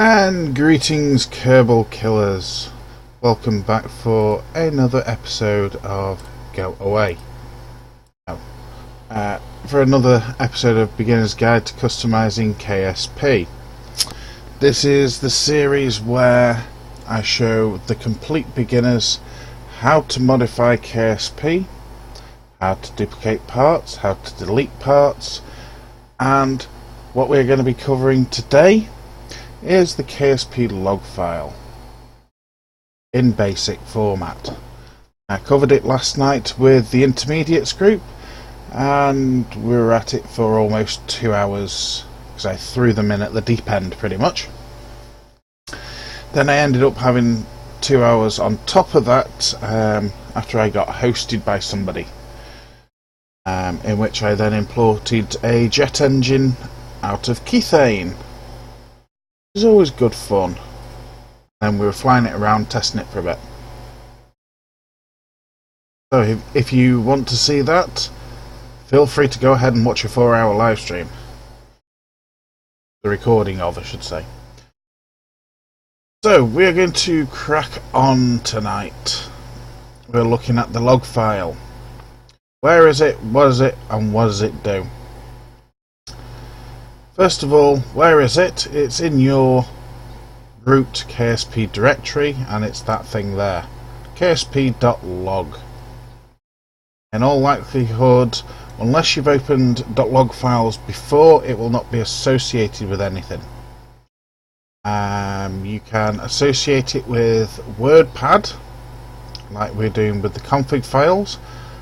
And greetings, Kerbal Killers. Welcome back for another episode of Go Away. For another episode of Beginner's Guide to Customising KSP. This is the series where I show the complete beginners how to modify KSP, how to duplicate parts, how to delete parts, and what we're going to be covering today is the KSP log file in basic format. I covered it last night with the intermediates group and we were at it for almost 2 hours because I threw them in at the deep end pretty much. Then I ended up having 2 hours on top of that after I got hosted by somebody, in which I then imported a jet engine out of Keythane. It was always good fun, and we were flying it around, testing it for a bit. So if you want to see that, feel free to go ahead and watch a 4-hour live stream. The recording of, I should say. So we're going to crack on tonight. We're looking at the log file. Where is it, what is it, and what does it do? First of all, where is it? It's in your root KSP directory, and it's that thing there, ksp.log. In all likelihood, unless you've opened .log files before, it will not be associated with anything. You can associate it with WordPad, like we're doing with the config files.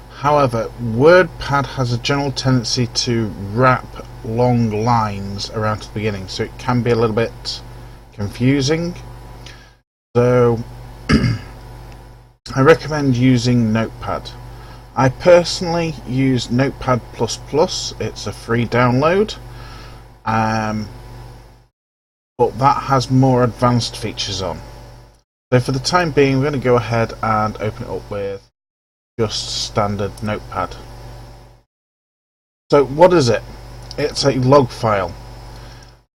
However, WordPad has a general tendency to wrap long lines around to the beginning, so it can be a little bit confusing. So I recommend using Notepad. I personally use Notepad++. It's a free download, but that has more advanced features on. So for the time being, we're going to go ahead and open it up with just standard Notepad. So what is it? It's a log file.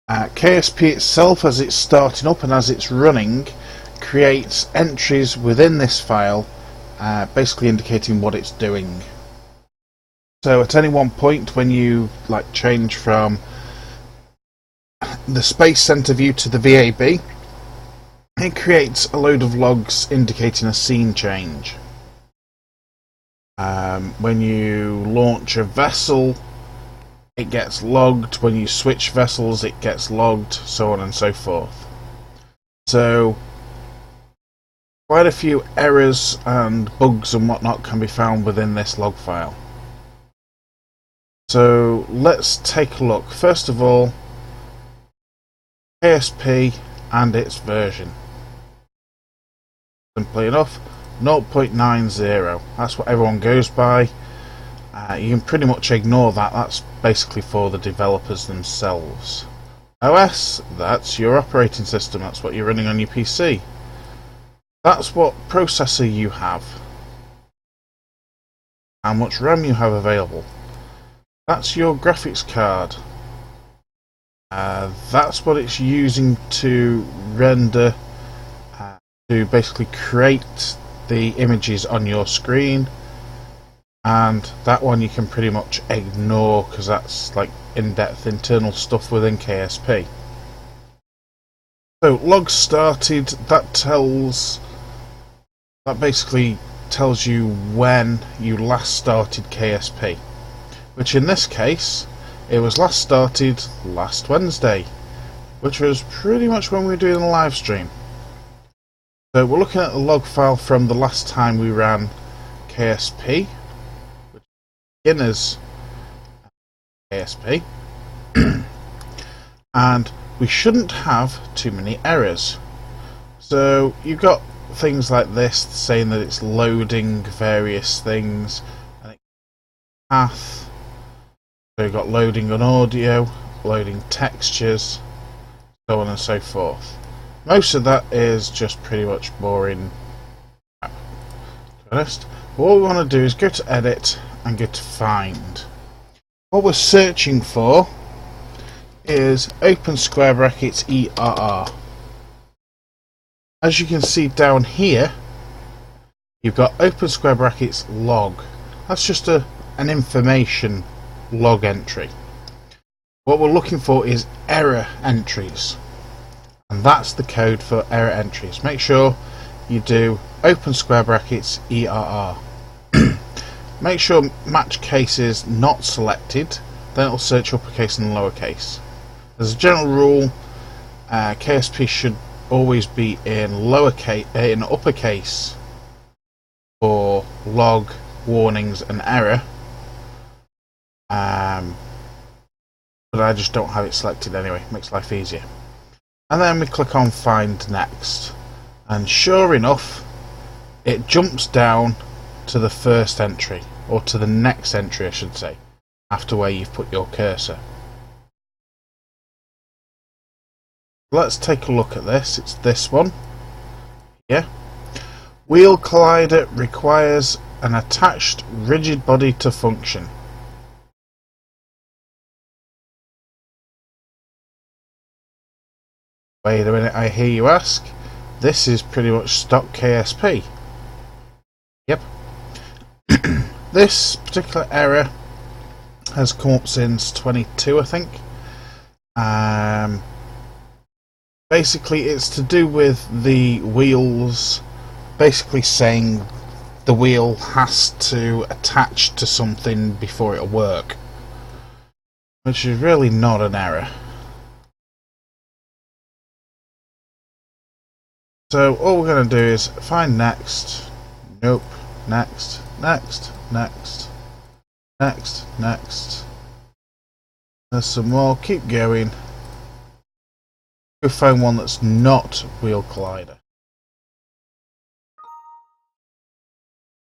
KSP itself, as it's starting up and as it's running, creates entries within this file, basically indicating what it's doing. So at any one point when you change from the Space Center view to the VAB, it creates a load of logs indicating a scene change. When you launch a vessel, it gets logged. When you switch vessels, it gets logged, so on and so forth. So quite a few errors and bugs and whatnot can be found within this log file. So let's take a look. First of all, KSP and its version. Simply enough, 0.90. That's what everyone goes by. You can pretty much ignore that. That's basically for the developers themselves. OS, that's your operating system. That's what you're running on your PC. That's what processor you have. How much RAM you have available. That's your graphics card. That's what it's using to render, to basically create the images on your screen. And that one you can pretty much ignore because that's in-depth internal stuff within KSP. So logs started, that basically tells you when you last started KSP, which in this case it was last started last Wednesday, which was pretty much when we were doing a live stream. So we're looking at the log file from the last time we ran KSP, beginners KSP, and we shouldn't have too many errors. So you've got things like this saying that it's loading various things, and it's path. So you've got loading on audio, loading textures, so on and so forth. Most of that is just pretty much boring crap, to be honest. But what we want to do is go to edit and go to find. What we're searching for is open square brackets ERR. As you can see down here, you've got open square brackets log. That's just an information log entry. What we're looking for is error entries, and that's the code for error entries. Make sure you do open square brackets ERR. Make sure match case is not selected, then it'll search uppercase and lowercase. As a general rule, KSP should always be in uppercase for log, warnings and error, but I just don't have it selected anyway. Makes life easier. And then we click on find next, and sure enough it jumps down to the first entry, or to the next entry I should say, after where you've put your cursor. Let's take a look at this. It's this one here. Wheel collider requires an attached rigid body to function. Wait a minute, I hear you ask. This is pretty much stock KSP. Yep. This particular error has come up since 22, I think. Basically it's to do with the wheels, basically saying the wheel has to attach to something before it'll work, which is really not an error. So all we're going to do is find next, nope, next, next, next, next, next. There's some more, keep going. Go find one that's not wheel collider.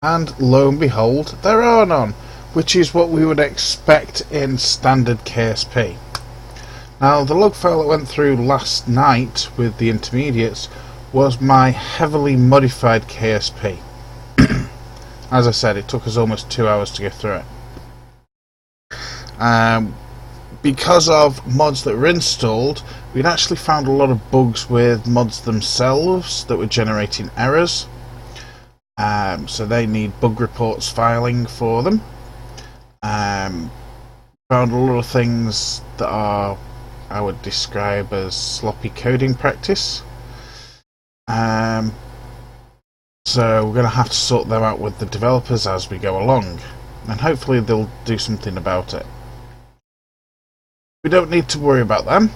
And lo and behold, there are none, which is what we would expect in standard KSP. Now the log file that went through last night with the intermediates was my heavily modified KSP. As I said, it took us almost 2 hours to go through it. Because of mods that were installed, we'd actually found a lot of bugs with mods themselves that were generating errors. So they need bug reports filing for them. Found a lot of things that are, I would describe as sloppy coding practice. So we're going to have to sort them out with the developers as we go along, and hopefully they'll do something about it. We don't need to worry about them,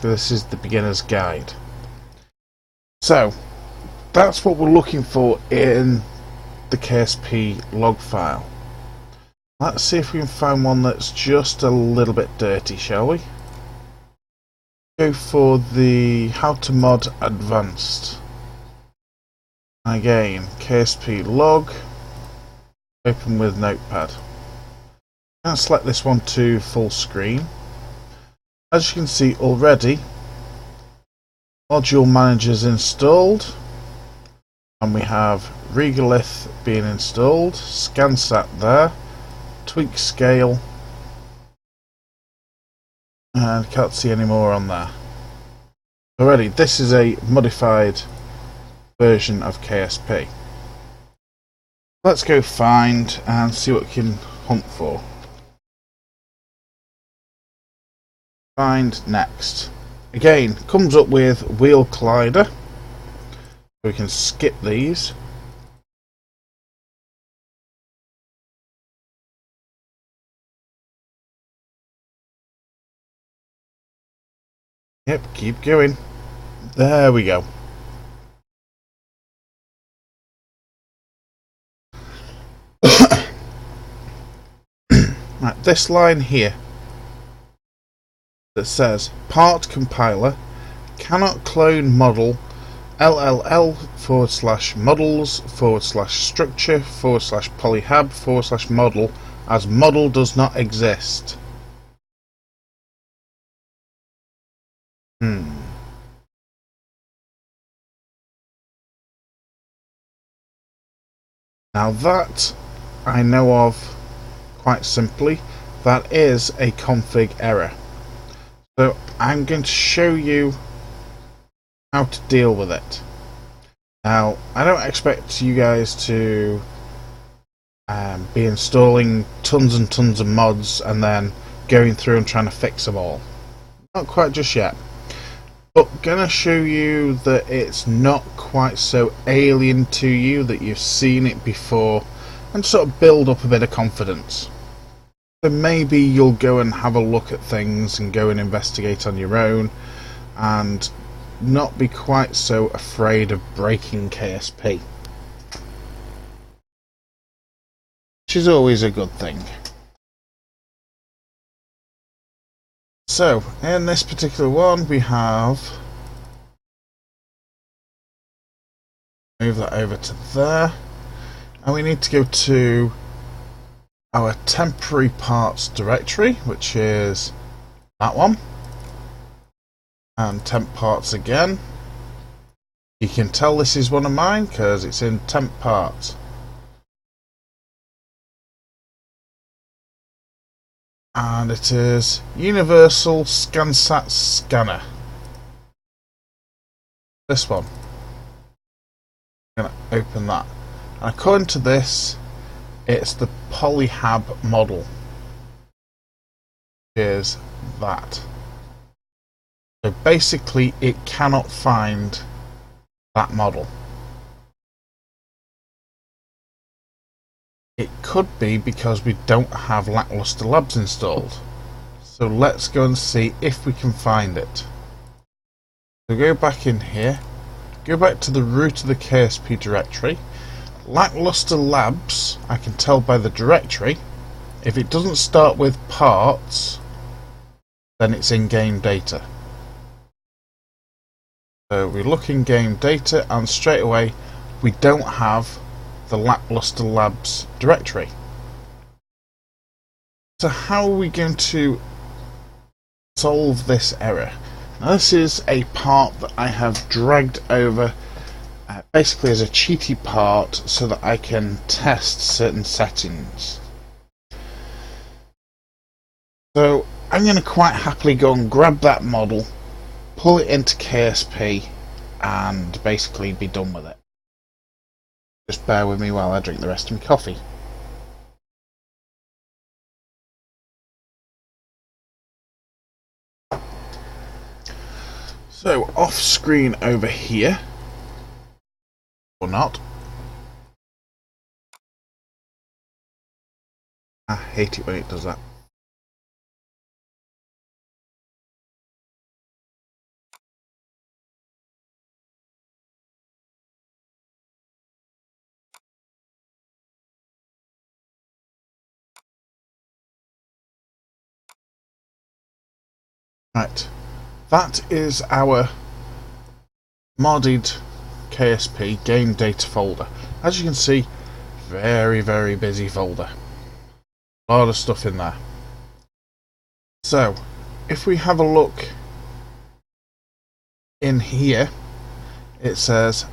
this is the beginner's guide. So that's what we're looking for in the KSP log file. Let's see if we can find one that's just a little bit dirty, shall we? Go for the how to mod advanced. Again, KSP log, open with notepad. I'm going to select this one to full screen. As you can see already, module manager is installed, and we have Regolith being installed, ScanSat there, tweak scale, and can't see any more on there. Already, this is a modified version of KSP. Let's go find and see what we can hunt for. Find next. Again, comes up with wheel collider. We can skip these. Yep, keep going. There we go. Right, this line here that says part compiler cannot clone model LLL/models/structure/polyhab/model as model does not exist. Now that I know of quite simply, that is a config error. So I'm going to show you how to deal with it. Now, I don't expect you guys to be installing tons and tons of mods and then going through and trying to fix them all. Not quite just yet. But gonna show you that it's not quite so alien to you, that you've seen it before, and sort of build up a bit of confidence. So maybe you'll go and have a look at things and go and investigate on your own and not be quite so afraid of breaking KSP. Which is always a good thing. So, in this particular one we have, move that over to there, and we need to go to our temporary parts directory, which is that one, and temp parts again. You can tell this is one of mine because it's in temp parts. And it is Universal ScanSat Scanner. This one. I'm going to open that. And according to this, it's the polyhab model. Here's that. So basically, it cannot find that model. It could be because we don't have Lackluster Labs installed. So let's go and see if we can find it. So go back in here, go back to the root of the KSP directory. Lackluster Labs, I can tell by the directory, if it doesn't start with parts, then it's in game data. So we look in game data and straight away we don't have the Lackluster Labs directory. So how are we going to solve this error? Now this is a part that I have dragged over basically as a cheaty part so that I can test certain settings. So I'm going to quite happily go and grab that model, pull it into KSP and basically be done with it. Just bear with me while I drink the rest of my coffee. So off screen over here, or not. I hate it when it does that. Right, that is our modded KSP game data folder. As you can see, very busy folder. A lot of stuff in there. So, if we have a look in here, it says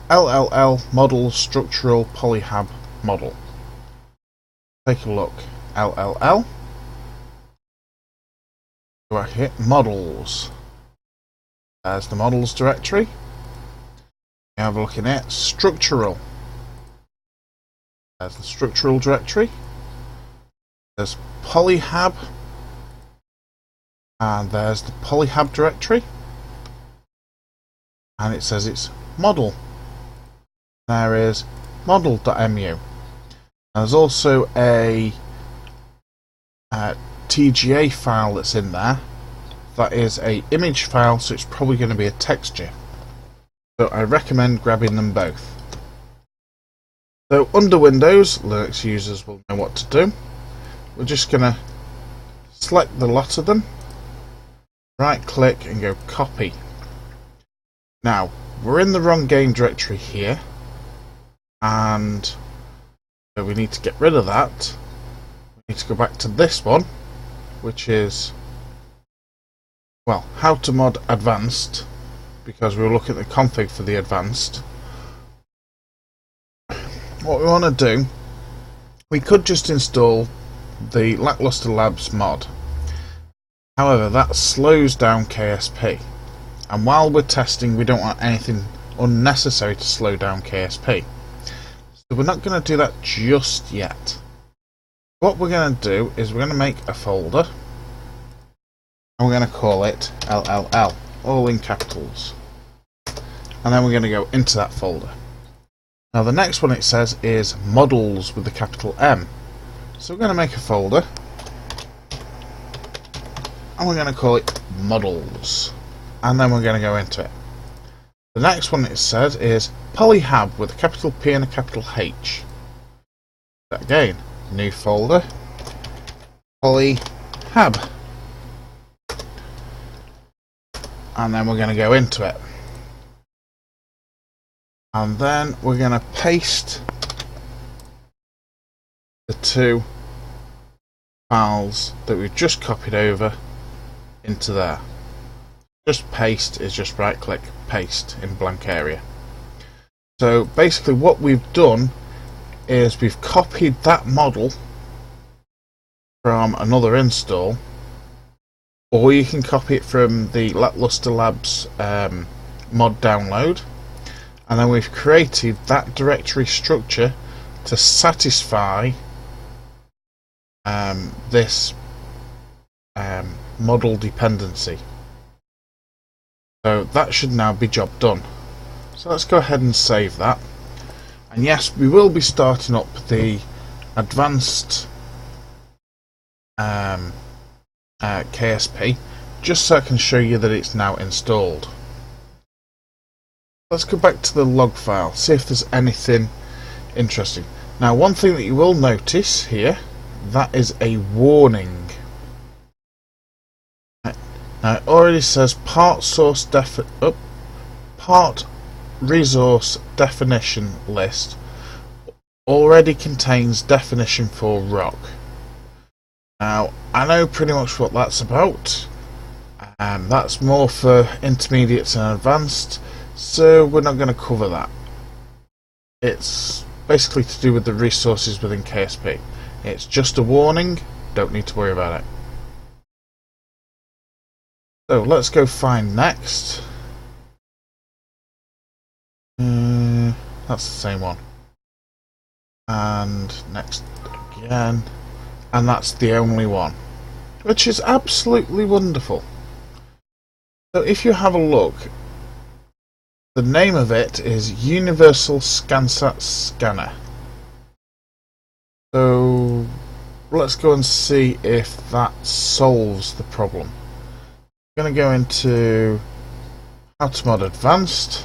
LLL model structural polyhab model. Take a look. LLL. So I hit models. There's the models directory. You have a look in it. Structural. There's the structural directory. There's polyhab. And there's the polyhab directory. And it says it's model. There is model.mu. There's also a TGA file that's in there. That is a image file, so it's probably going to be a texture. So I recommend grabbing them both. So under Windows, Linux users will know what to do. We're just going to select the lot of them, right click and go copy. Now we're in the wrong game directory here, and so we need to get rid of that. We need to go back to this one, which is, well, how to mod advanced, because we'll look at the config for the advanced. What we want to do, we could just install the Lackluster Labs mod. However, that slows down KSP, and while we're testing we don't want anything unnecessary to slow down KSP. So we're not going to do that just yet. What we're going to do is we're going to make a folder, and we're going to call it LLL, all in capitals. And then we're going to go into that folder. Now the next one it says is models with the capital M. So we're going to make a folder, and we're going to call it models. And then we're going to go into it. The next one it says is polyhab with a capital P and a capital H. Again, new folder, polyhab. And then we're going to go into it. And then we're going to paste the two files that we've just copied over into there. Just paste is just right click, paste in blank area. So basically what we've done is we've copied that model from another install, or you can copy it from the Lackluster Labs mod download, and then we've created that directory structure to satisfy this model dependency. So that should now be job done. So let's go ahead and save that. And yes, we will be starting up the advanced KSP, just so I can show you that it's now installed. Let's go back to the log file, see if there's anything interesting. Now one thing that you will notice here, that is a warning. Now it already says part resource definition list already contains definition for rock. Now I know pretty much what that's about. That's more for intermediates and advanced, so we're not going to cover that. It's basically to do with the resources within KSP. It's just a warning, don't need to worry about it. So let's go find next. That's the same one. And next again. And that's the only one, which is absolutely wonderful. So if you have a look, the name of it is Universal ScanSat Scanner. So let's go and see if that solves the problem. I'm going to go into How to Mod Advanced,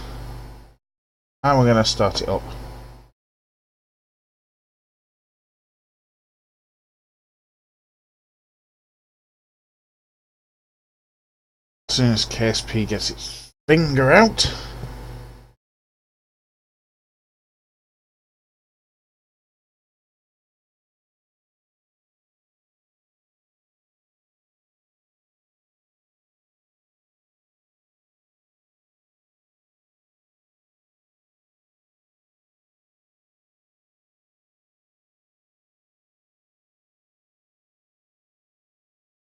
and we're going to start it up. As soon as KSP gets its finger out.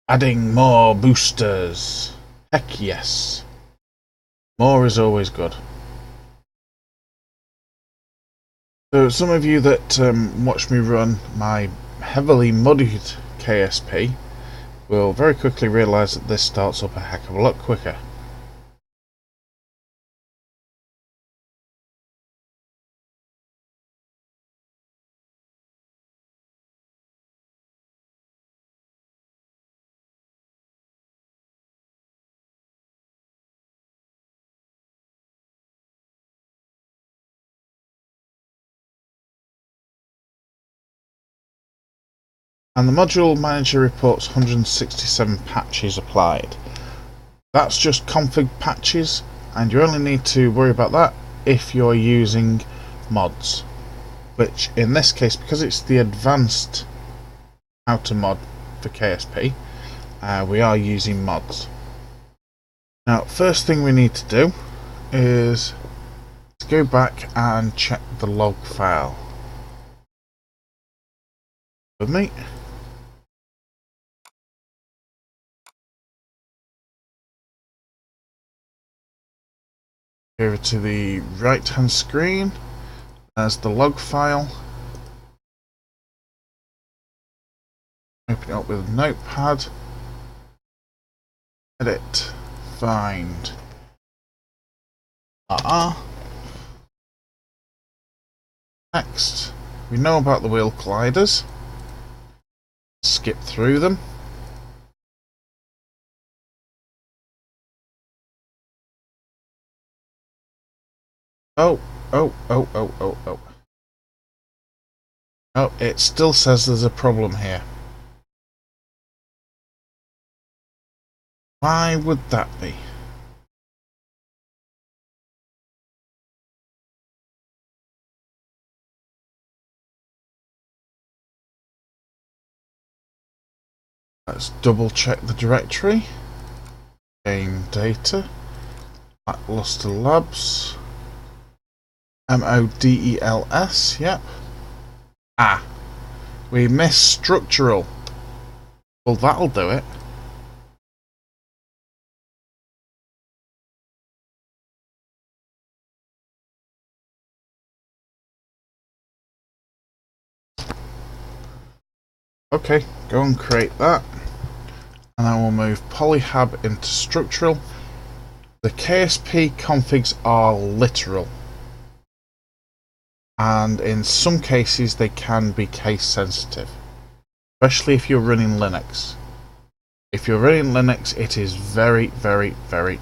Adding more boosters. Heck yes. More is always good. So some of you that watch me run my heavily muddied KSP will very quickly realise that this starts up a heck of a lot quicker. And the module manager reports 167 patches applied. That's just config patches, and you only need to worry about that if you're using mods, which in this case, because it's the advanced how to mod for KSP, we are using mods. Now first thing we need to do is to go back and check the log file with me. Over to the right hand screen, there's the log file. Open it up with Notepad. Edit. Find. Next, we know about the wheel colliders. Skip through them. Oh, it still says there's a problem here. Why would that be? Let's double check the directory. Game data. Lackluster Labs. MODELS, yep. We missed structural. Well, that'll do it. Okay, go and create that. And then we'll move polyhab into structural. The KSP configs are literal. And in some cases they can be case sensitive. Especially if you're running Linux. If you're running Linux, it is very, very, very,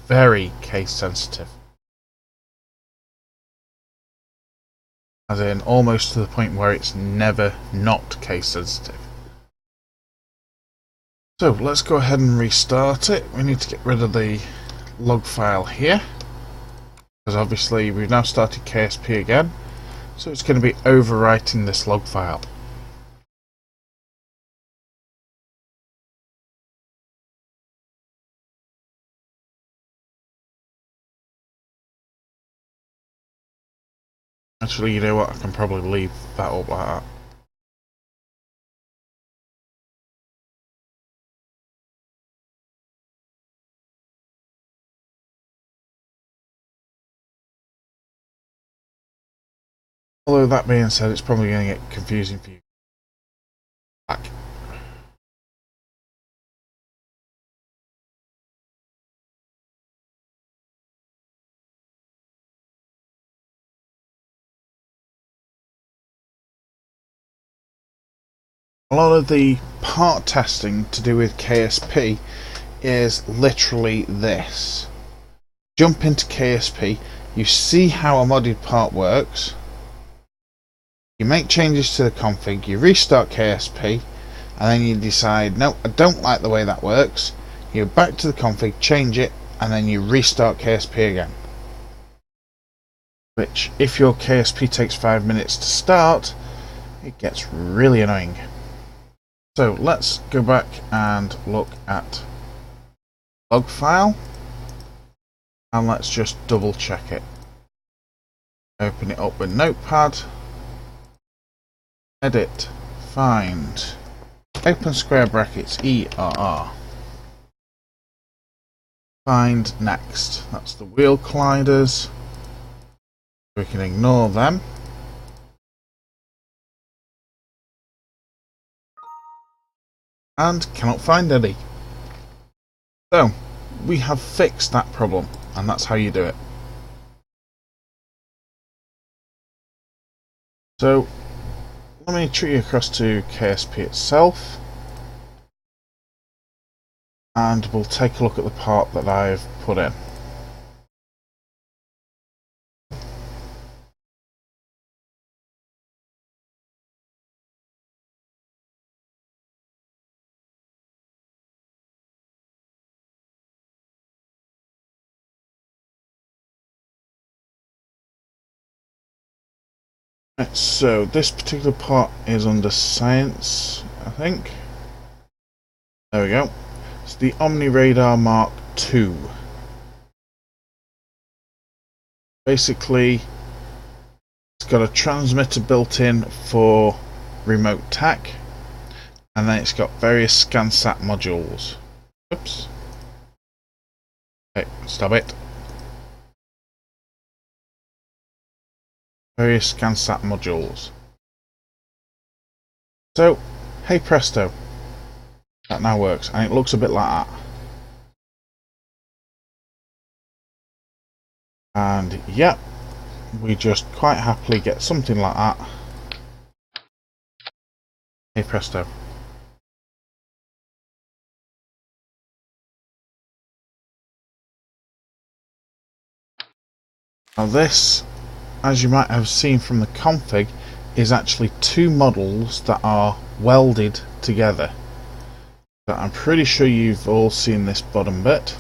very case sensitive. As in, almost to the point where it's never not case sensitive. So let's go ahead and restart it. We need to get rid of the log file here, because obviously we've now started KSP again, so it's going to be overwriting this log file. Actually, you know what, I can probably leave that up like that. Although that being said, it's probably going to get confusing for you. Back. A lot of the part testing to do with KSP is literally this. Jump into KSP, you see how a modded part works, you make changes to the config, you restart KSP, and then you decide, no, I don't like the way that works. You go back to the config, change it, and then you restart KSP again. Which, if your KSP takes 5 minutes to start, it gets really annoying. So let's go back and look at log file, and let's just double check it. Open it up with Notepad, edit, find, open square brackets, ERR, find next. That's the wheel colliders. We can ignore them. And cannot find any. So we have fixed that problem, and that's how you do it. So let me treat you across to KSP itself, and we'll take a look at the part that I've put in. Right, so this particular part is under science, I think. There we go. It's the Omni Radar Mark II. Basically, it's got a transmitter built in for remote TAC, and then it's got various ScanSat modules. Oops. Okay, stop it. various ScanSat modules. So, hey presto, that now works, and it looks a bit like that. And yep, we just quite happily get something like that. Hey presto. Now this, as you might have seen from the config, is actually two models that are welded together. So I'm pretty sure you've all seen this bottom bit.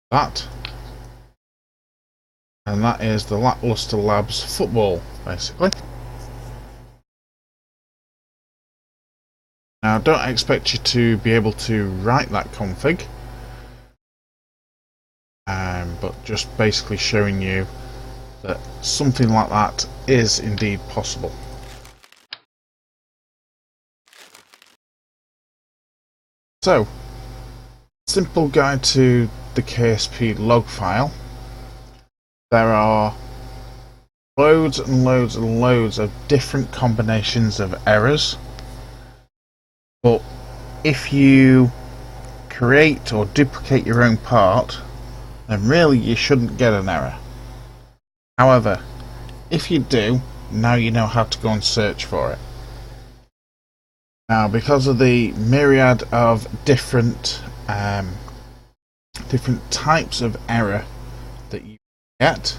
That. And that is the Lackluster Labs football, basically. Now, I don't expect you to be able to write that config, but just basically showing you that something like that is indeed possible. So, simple guide to the KSP log file. There are loads and loads and loads of different combinations of errors, but if you create or duplicate your own part, then really you shouldn't get an error. However, if you do, now you know how to go and search for it. Now, because of the myriad of different types of error that you get,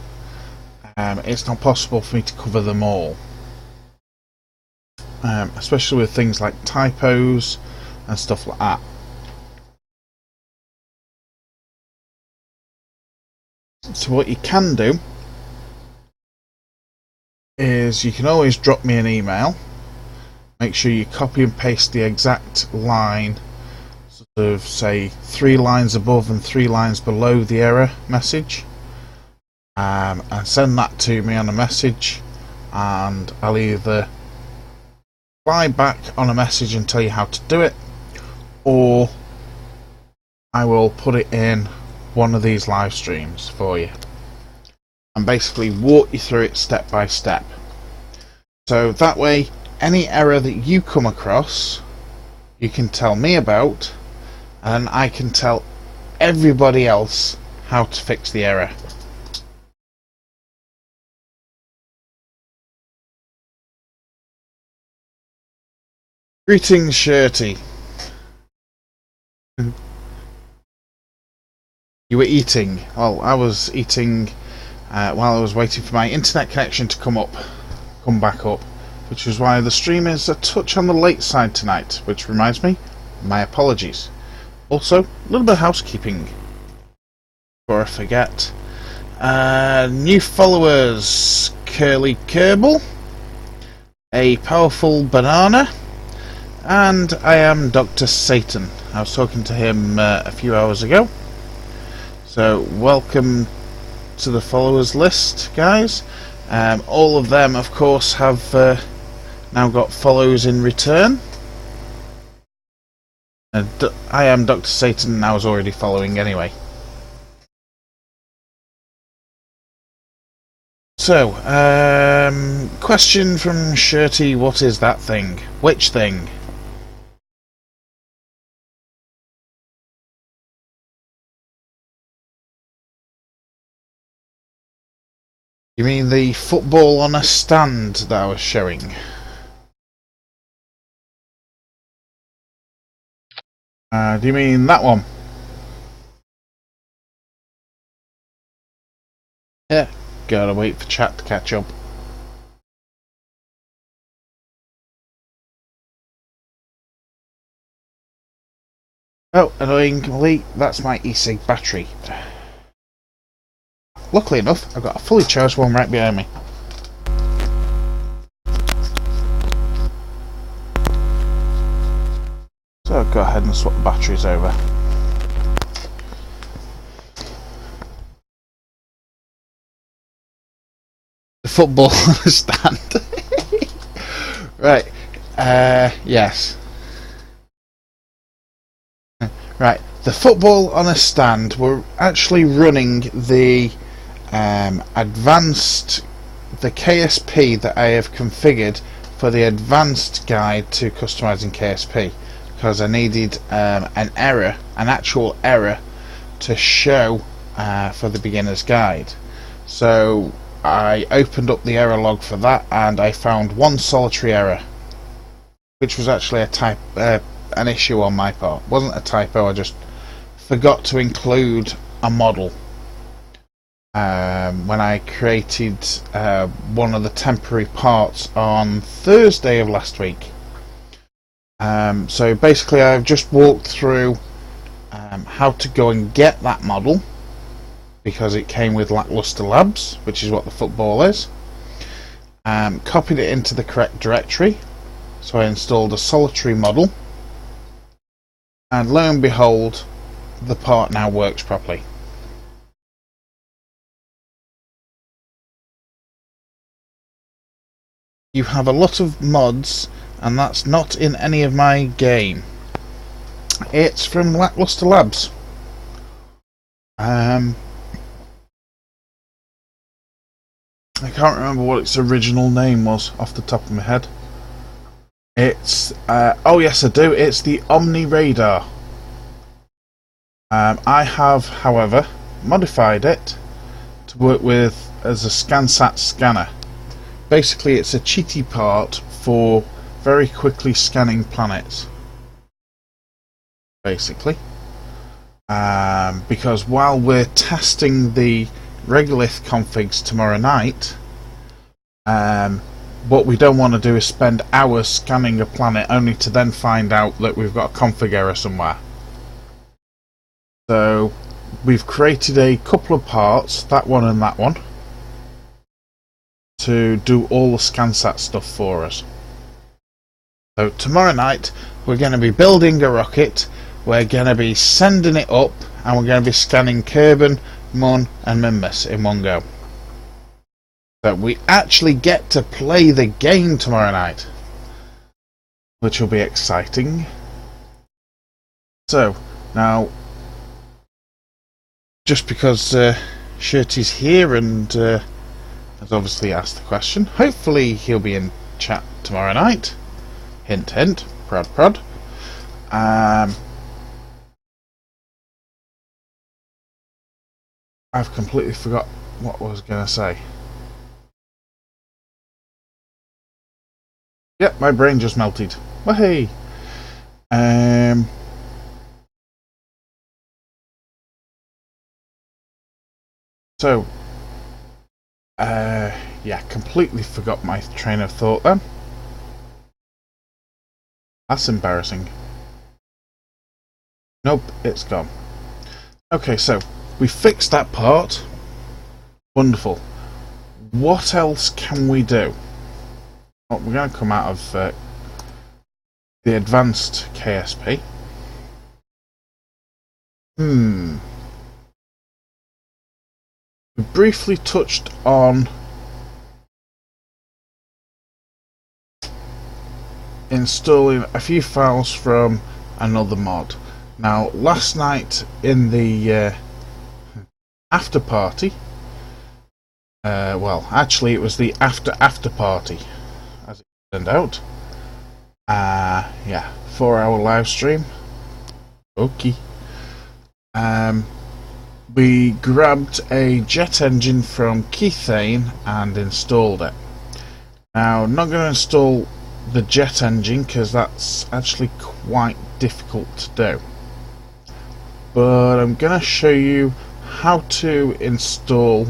it's not possible for me to cover them all, especially with things like typos and stuff like that. So what you can do is you can always drop me an email. Make sure you copy and paste the exact line, sort of say 3 lines above and 3 lines below the error message, and send that to me on a message, and I'll either reply back on a message and tell you how to do it, or I will put it in one of these live streams for you and basically walk you through it step by step. So that way, any error that you come across, you can tell me about, and I can tell everybody else how to fix the error. Greetings, Shirty. You were eating. Well, I was eating while I was waiting for my internet connection to come back up, which is why the stream is a touch on the late side tonight, which reminds me, my apologies. Also, a little bit of housekeeping before I forget. New followers: Curly Kerbal, a powerful banana, and I am Dr. Satan. I was talking to him a few hours ago. So welcome to the followers list, guys. All of them, of course, have now got follows in return. I am Dr. Satan, and I was already following anyway. So, question from Shirty: what is that thing? Which thing? You mean the football on a stand that I was showing? Do you mean that one? Yeah, gotta wait for chat to catch up. Oh, annoyingly, that's my e-cig battery. Luckily enough, I've got a fully charged one right behind me. So I'll go ahead and swap the batteries over. The football stand. Right. Yes. Right. The football on a stand, we're actually running the the KSP that I have configured for the advanced guide to customizing KSP, because I needed an actual error to show for the beginner's guide. So I opened up the error log for that, and I found one solitary error, which was actually an issue on my part. It wasn't a typo, I just forgot to include a model when I created one of the temporary parts on Thursday of last week. So basically I've just walked through how to go and get that model, because it came with Lackluster Labs, which is what the football is. Copied it into the correct directory, so I installed a solitary model, and lo and behold, the part now works properly. You have a lot of mods, and that's not in any of my game. It's from Lackluster Labs. I can't remember what its original name was off the top of my head. It's oh yes, I do. It's the Omni Radar. I have, however, modified it to work with as a ScanSat scanner. Basically, it's a cheaty part for very quickly scanning planets. Basically, because while we're testing the regolith configs tomorrow night, what we don't want to do is spend hours scanning a planet only to then find out that we've got a config error somewhere. So we've created a couple of parts, that one and that one, to do all the ScanSat stuff for us. So tomorrow night we're going to be building a rocket, we're going to be sending it up, and we're going to be scanning Kerbin, Mun and Mimbus in one go. So we actually get to play the game tomorrow night, which will be exciting. So now, just because Shirty's here and has obviously asked the question, hopefully he'll be in chat tomorrow night. Hint hint, prod prod. I've completely forgot what I was going to say. Yep, my brain just melted. Well, hey. So, yeah, completely forgot my train of thought then. That's embarrassing. Nope, it's gone. Okay, so we fixed that part. Wonderful. What else can we do? Well, we're going to come out of the advanced KSP. We briefly touched on installing a few files from another mod. Now, last night in the after party, well, actually it was the after party, as it turned out. Yeah, 4-hour live stream. Okay. We grabbed a jet engine from Keithane and installed it. Now, I'm not going to install the jet engine because that's actually quite difficult to do. But I'm going to show you how to install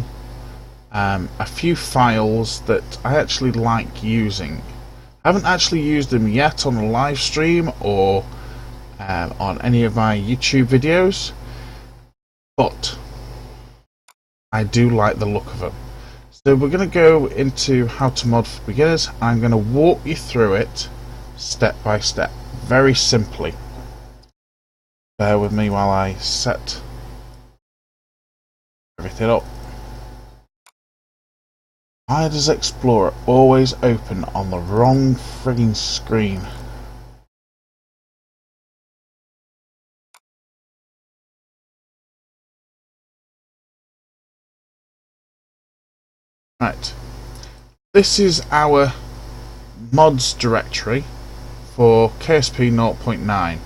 a few files that I actually like using. I haven't actually used them yet on a live stream or on any of my YouTube videos, but I do like the look of them. So we're going to go into how to mod for beginners. I'm going to walk you through it step by step, very simply. Bear with me while I set everything up. Why does Explorer always open on the wrong frigging screen? Right, this is our mods directory for KSP 0.9.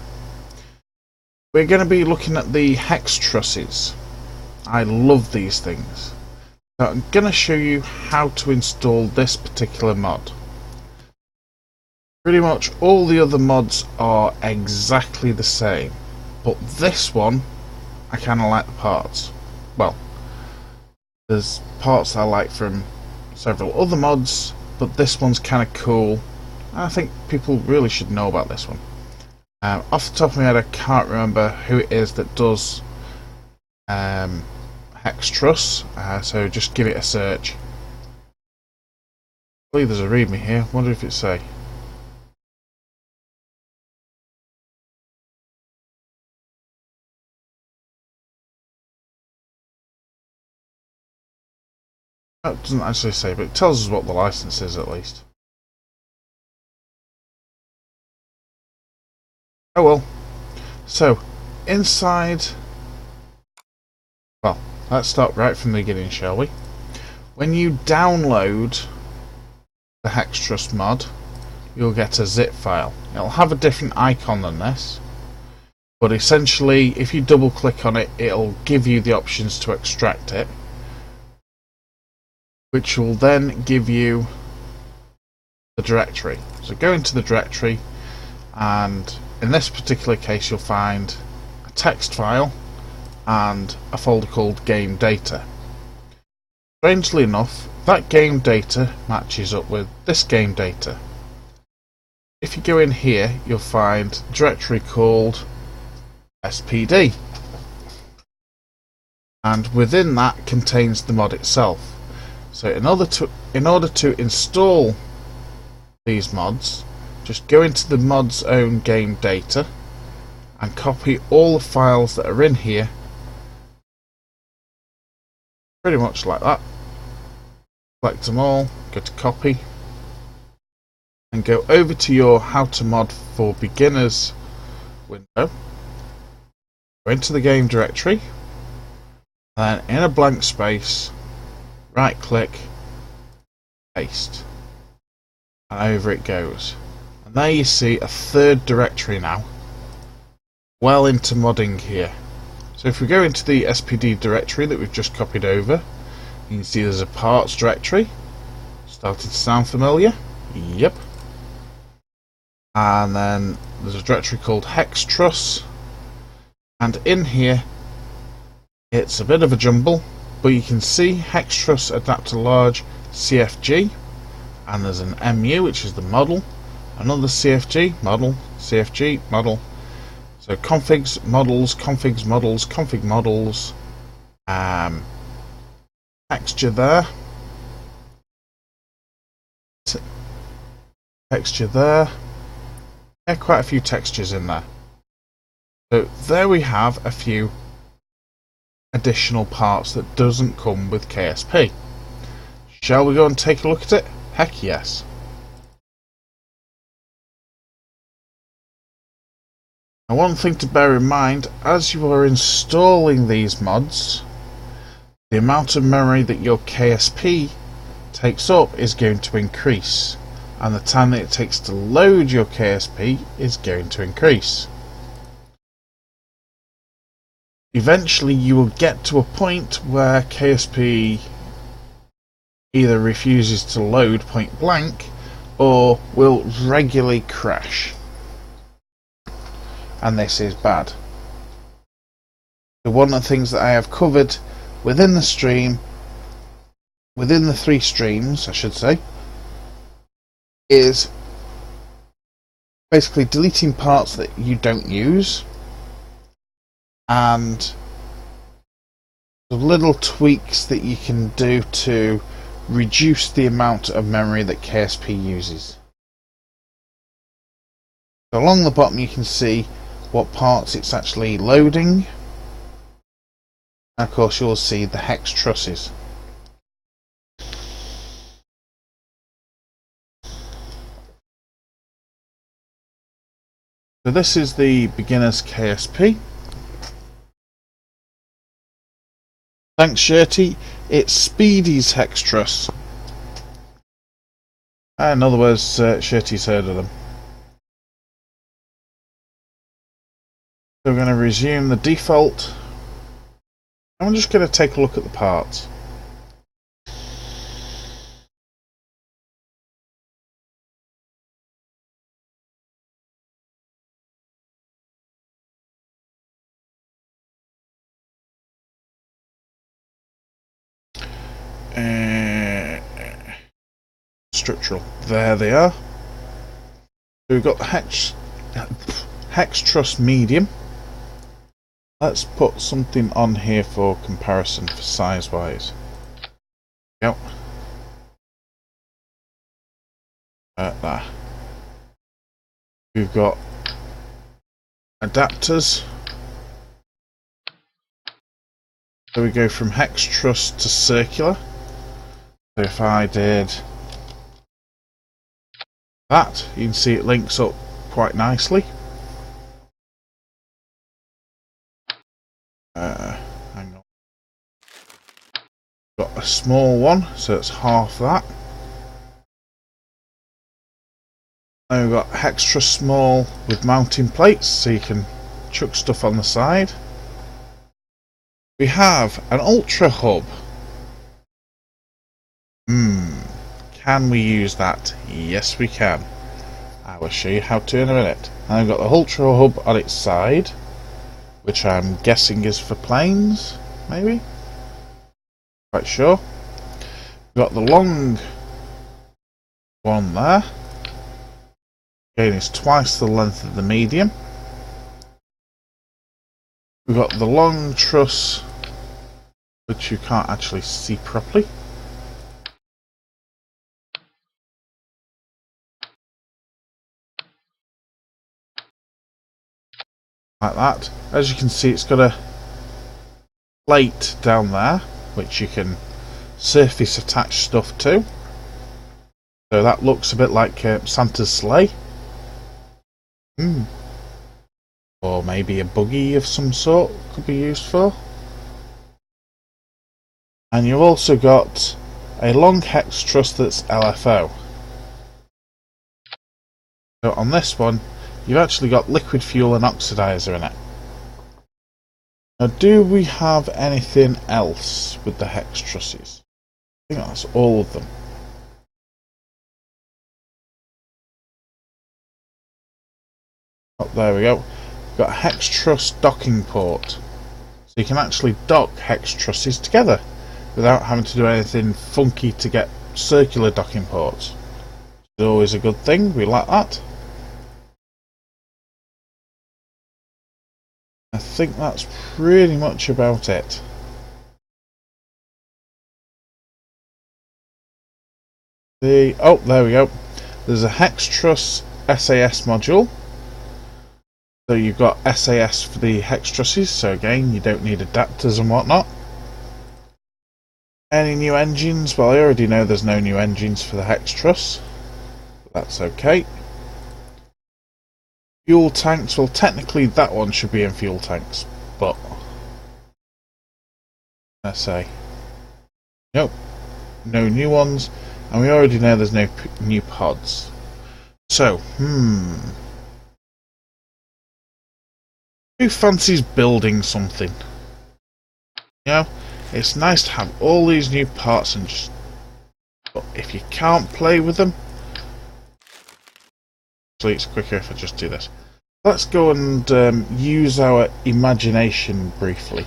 We're going to be looking at the hex trusses. I love these things. So I'm going to show you how to install this particular mod. Pretty much all the other mods are exactly the same, but this one, I kind of like the parts. Well, there's parts I like from several other mods, but this one's kind of cool. I think people really should know about this one. Off the top of my head, I can't remember who it is that does hex truss, so just give it a search. I believe there's a readme here. Wonder if it say. Oh, it doesn't actually say, but it tells us what the license is at least. Oh well. So, inside... Well, let's start right from the beginning, shall we? When you download the hex truss mod, you'll get a zip file. It'll have a different icon than this, but essentially if you double click on it, it'll give you the options to extract it, which will then give you the directory. So go into the directory, and in this particular case you'll find a text file and a folder called game data. Strangely enough, that game data matches up with this game data. If you go in here, you'll find a directory called SPD, and within that contains the mod itself. So in order to install these mods, just go into the mod's own game data and copy all the files that are in here, pretty much like that. Select them all, go to copy, and go over to your how to mod for beginners window. Go into the game directory, and then in a blank space, right click, paste, and over it goes. And there you see a third directory now, well into modding here. So if we go into the SPD directory that we've just copied over, you can see there's a parts directory. Starting to sound familiar? Yep. And then there's a directory called hex truss, and in here it's a bit of a jumble, but you can see hex truss adapter large CFG, and there's an MU, which is the model, another CFG model, CFG model. So configs models, configs models, config models, texture there, texture there. Yeah, quite a few textures in there. So there we have a few additional parts that doesn't come with KSP. Shall we go and take a look at it? Heck yes. Now, one thing to bear in mind as you are installing these mods, the amount of memory that your KSP takes up is going to increase, and the time that it takes to load your KSP is going to increase. Eventually you will get to a point where KSP either refuses to load point blank or will regularly crash, and this is bad. So one of the things that I have covered within the stream, within the 3 streams I should say, is basically deleting parts that you don't use and the little tweaks that you can do to reduce the amount of memory that KSP uses. So along the bottom you can see what parts it's actually loading, and of course you'll see the hex trusses. So this is the beginner's KSP. Thanks Shirty, it's Speedy's hex truss In other words, Shirty's heard of them. So we're going to resume the default. I'm just going to take a look at the parts. Structural. There they are. So we've got the hex truss medium. Let's put something on here for comparison for size wise. Yep. There. We've got adapters. So we go from hex truss to circular. So if I did that, you can see it links up quite nicely. Hang on. Got a small one, so it's half that. Then we've got hex truss small with mounting plates, so you can chuck stuff on the side. We have an ultra hub. Can we use that? Yes, we can. I will show you how to in a minute. And I've got the ultra hub on its side, which I'm guessing is for planes, maybe? Quite sure. We've got the long one there. Again, it's twice the length of the medium. We've got the long truss, which you can't actually see properly. Like that. As you can see, it's got a plate down there, which you can surface attach stuff to. So that looks a bit like Santa's sleigh. Or maybe a buggy of some sort could be used for. And you've also got a long hex truss that's LFO. So on this one, you've actually got liquid fuel and oxidizer in it. Now, do we have anything else with the hex trusses? I think that's all of them. Oh, there we go. We've got a hex truss docking port. So you can actually dock hex trusses together without having to do anything funky to get circular docking ports. It's always a good thing, we like that. I think that's pretty much about it. Oh, there we go. There's a hex truss SAS module. So you've got SAS for the hex trusses, so again, you don't need adapters and whatnot. Any new engines? Well, I already know there's no new engines for the hex truss. That's okay. Fuel tanks, well technically that one should be in fuel tanks, but let's say nope, no new ones, and we already know there's no new pods. So, who fancies building something? You know, it's nice to have all these new parts and just, but if you can't play with them, actually it's quicker if I just do this. Let's go and use our imagination briefly.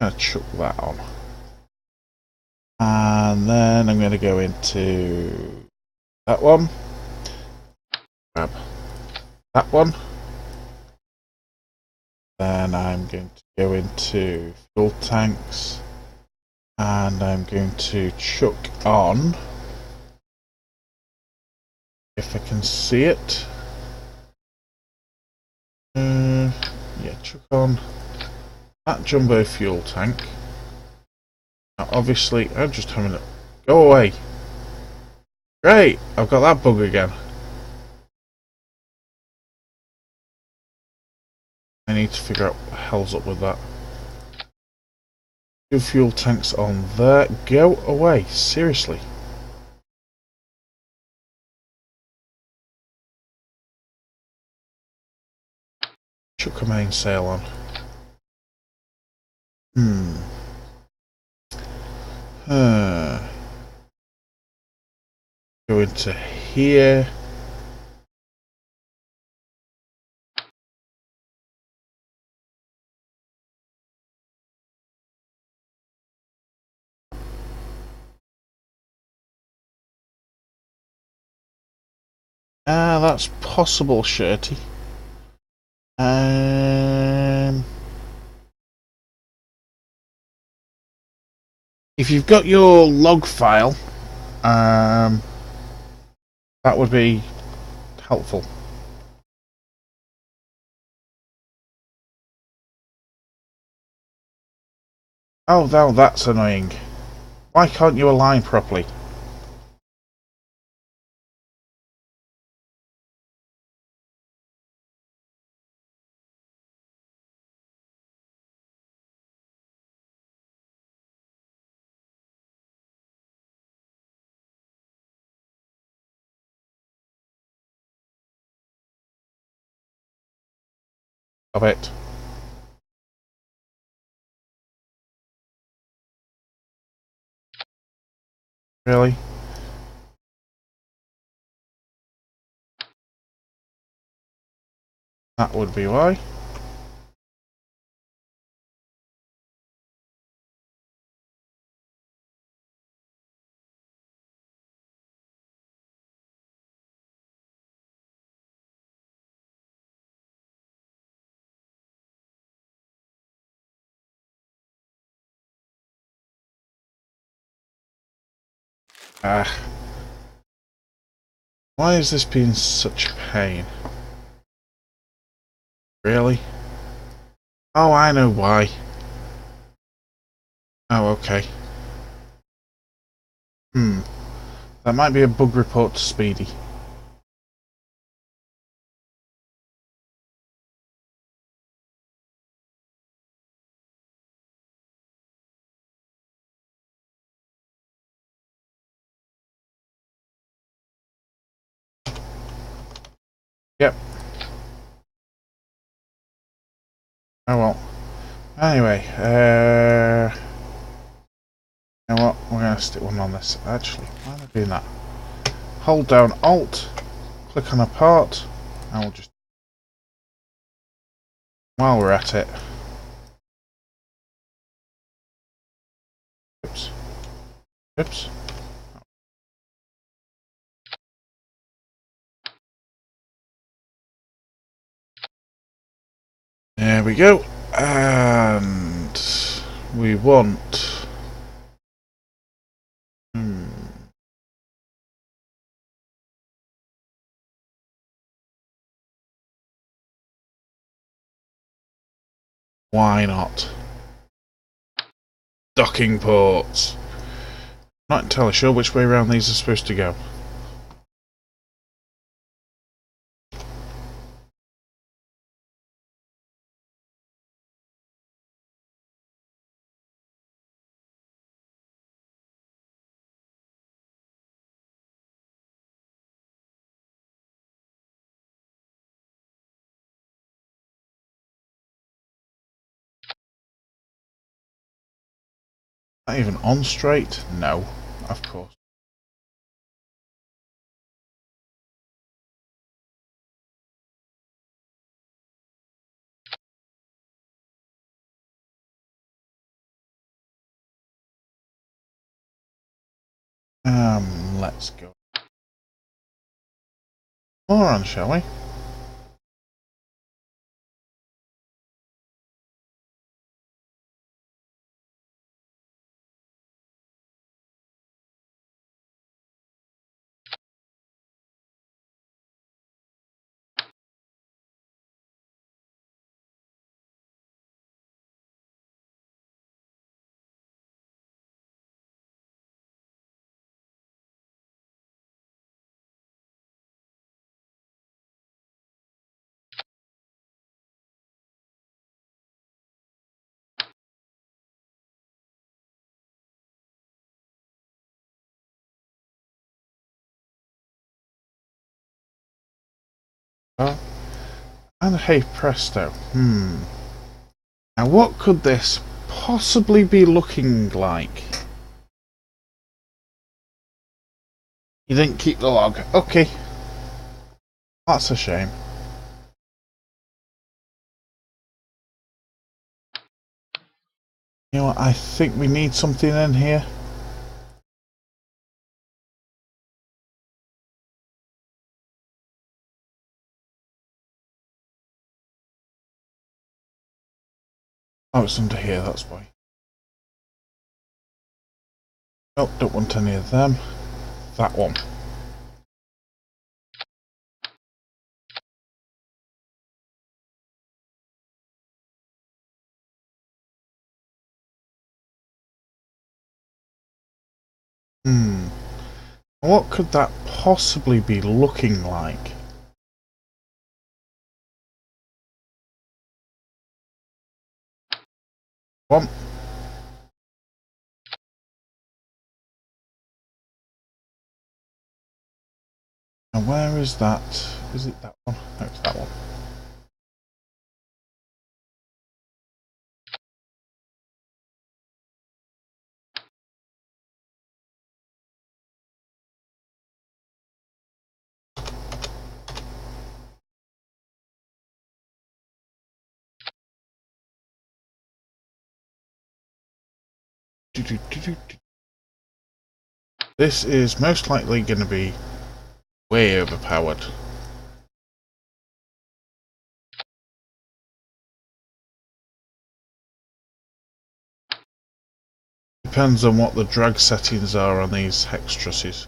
I'm going to chuck that on. And then I'm going to go into that one. Grab that one. Then I'm going to go into fuel tanks. And I'm going to chuck on, if I can see it. Yeah, chuck on that jumbo fuel tank. Now obviously, I'm just having it. Go away. Great, I've got that bug again. I need to figure out what the hell's up with that. Two fuel tanks on there. Go away, seriously. Chuck a mainsail on. Go into here. That's possible, Shirty. If you've got your log file, that would be helpful. Oh, now that's annoying. Why can't you align properly? Stop it. Really? That would be why. Why has this been such a pain? Really? Oh, I know why. Oh, okay. That might be a bug report to Speedy. Yep. Oh well. Anyway, you know what? We're going to stick one on this. Actually, why am I doing that? Hold down Alt, click on a part, and we'll just... While we're at it... Oops. Oops. There we go. And... we want... Why not? Docking ports. Not entirely sure which way around these are supposed to go. Not even on straight? No, of course. Let's go. More on, shall we? And hey presto. Now what could this possibly be looking like? You didn't keep the log. Okay. That's a shame. You know what, I think we need something in here. Oh, it's under here, that's why. Nope, don't want any of them. That one. What could that possibly be looking like? One. And where is that? Is it that one? No, it's that one. This is most likely going to be way overpowered. Depends on what the drag settings are on these hex trusses.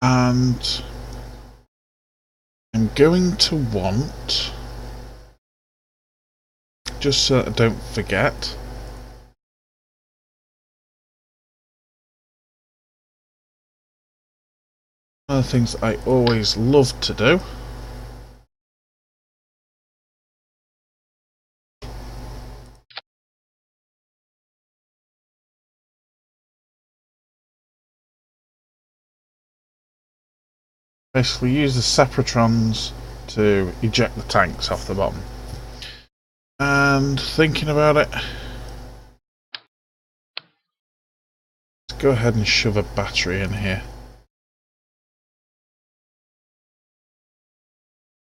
And I'm going to want, just so I don't forget, one of the things I always love to do basically use the separatrons to eject the tanks off the bottom. And thinking about it, let's go ahead and shove a battery in here.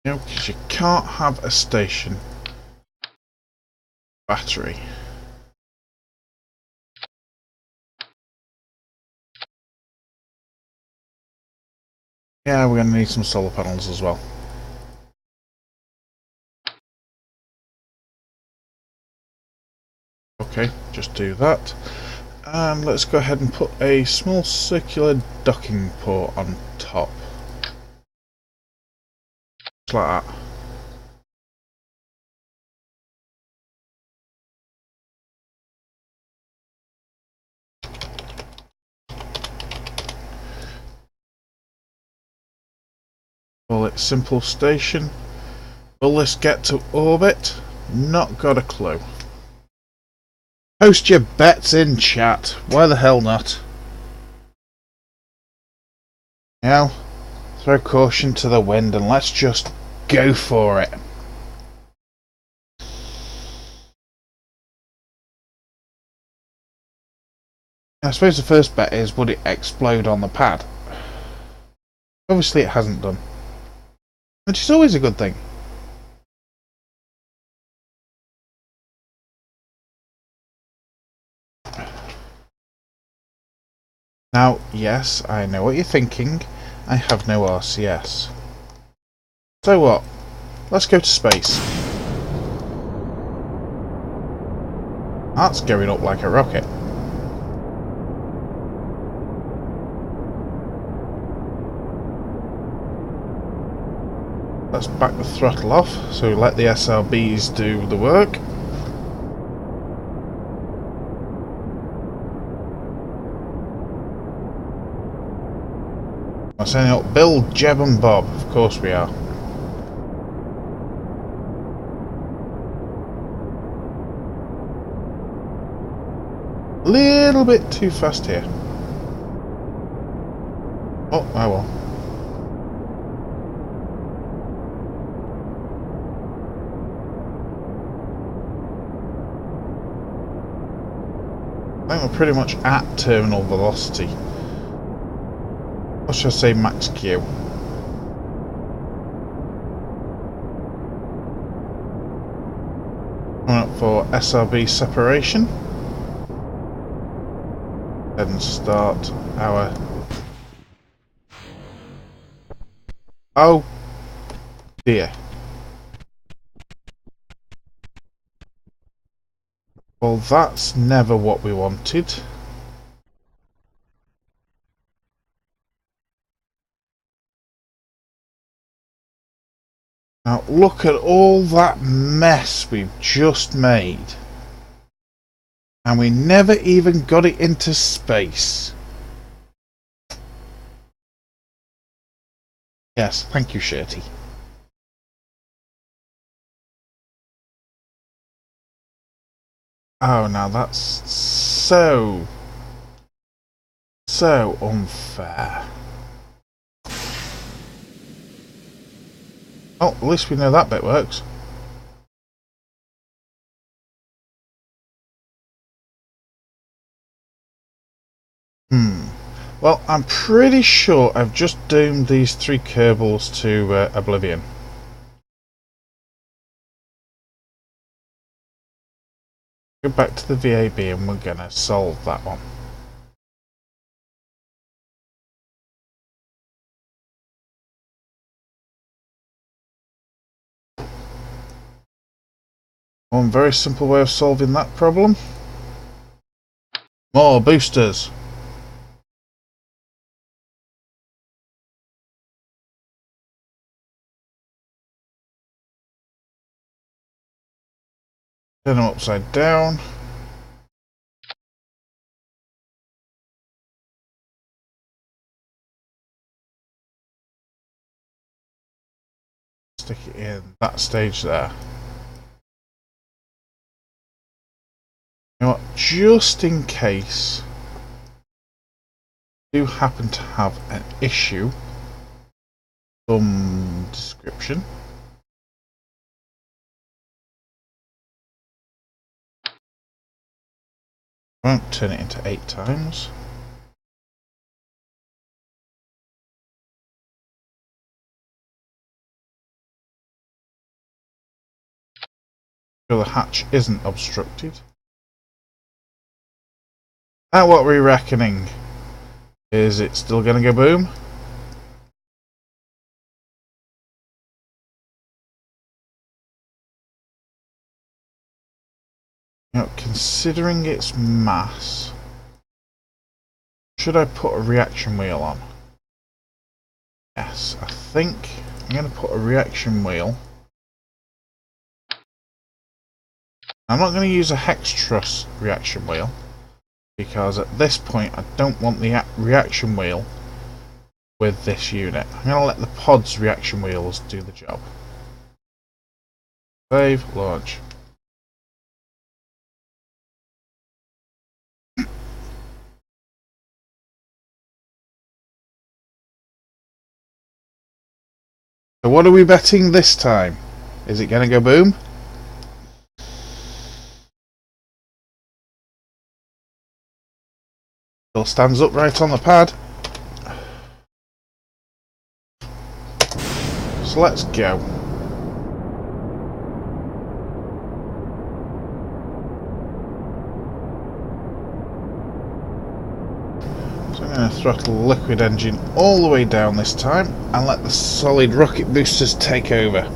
You know, because you can't have a station battery. Yeah, we're going to need some solar panels as well. Okay, just do that. And let's go ahead and put a small circular docking port on top. Just like that. Call it simple station. Will this get to orbit? Not got a clue. Post your bets in chat. Why the hell not? Now, throw caution to the wind and let's just go for it. I suppose the first bet is, would it explode on the pad? Obviously it hasn't done, which is always a good thing. Now, yes, I know what you're thinking. I have no RCS. So what? Let's go to space. That's going up like a rocket. Let's back the throttle off, so let the SRBs do the work. I'm sending up Bill, Jeb and Bob. Of course we are. little bit too fast here. Oh, well. I think we're pretty much at terminal velocity. Or should I say max Q? Coming up for SRB separation. And start our... Oh dear. Well, that's never what we wanted. Now look at all that mess we've just made. And we never even got it into space. Yes, thank you, Shirty. Oh, now that's so unfair. Oh, at least we know that bit works. Well, I'm pretty sure I've just doomed these 3 Kerbals to oblivion. Go back to the VAB and we're gonna solve that one. One very simple way of solving that problem. More boosters. Turn them upside down. Stick it in that stage there. You know what? Just in case you happen to have an issue, some description. Won't turn it into 8 times. So the hatch isn't obstructed. Now what we're reckoning? Is it still going to go boom? Now, considering its mass, should I put a reaction wheel on? Yes, I think I'm going to put a reaction wheel. I'm not going to use a hex truss reaction wheel, because at this point I don't want the reaction wheel with this unit. I'm going to let the pod's reaction wheels do the job. Save, launch. So what are we betting this time? Is it going to go boom? Still stands upright on the pad. So let's go. So I'm going to throttle the liquid engine all the way down this time and let the solid rocket boosters take over.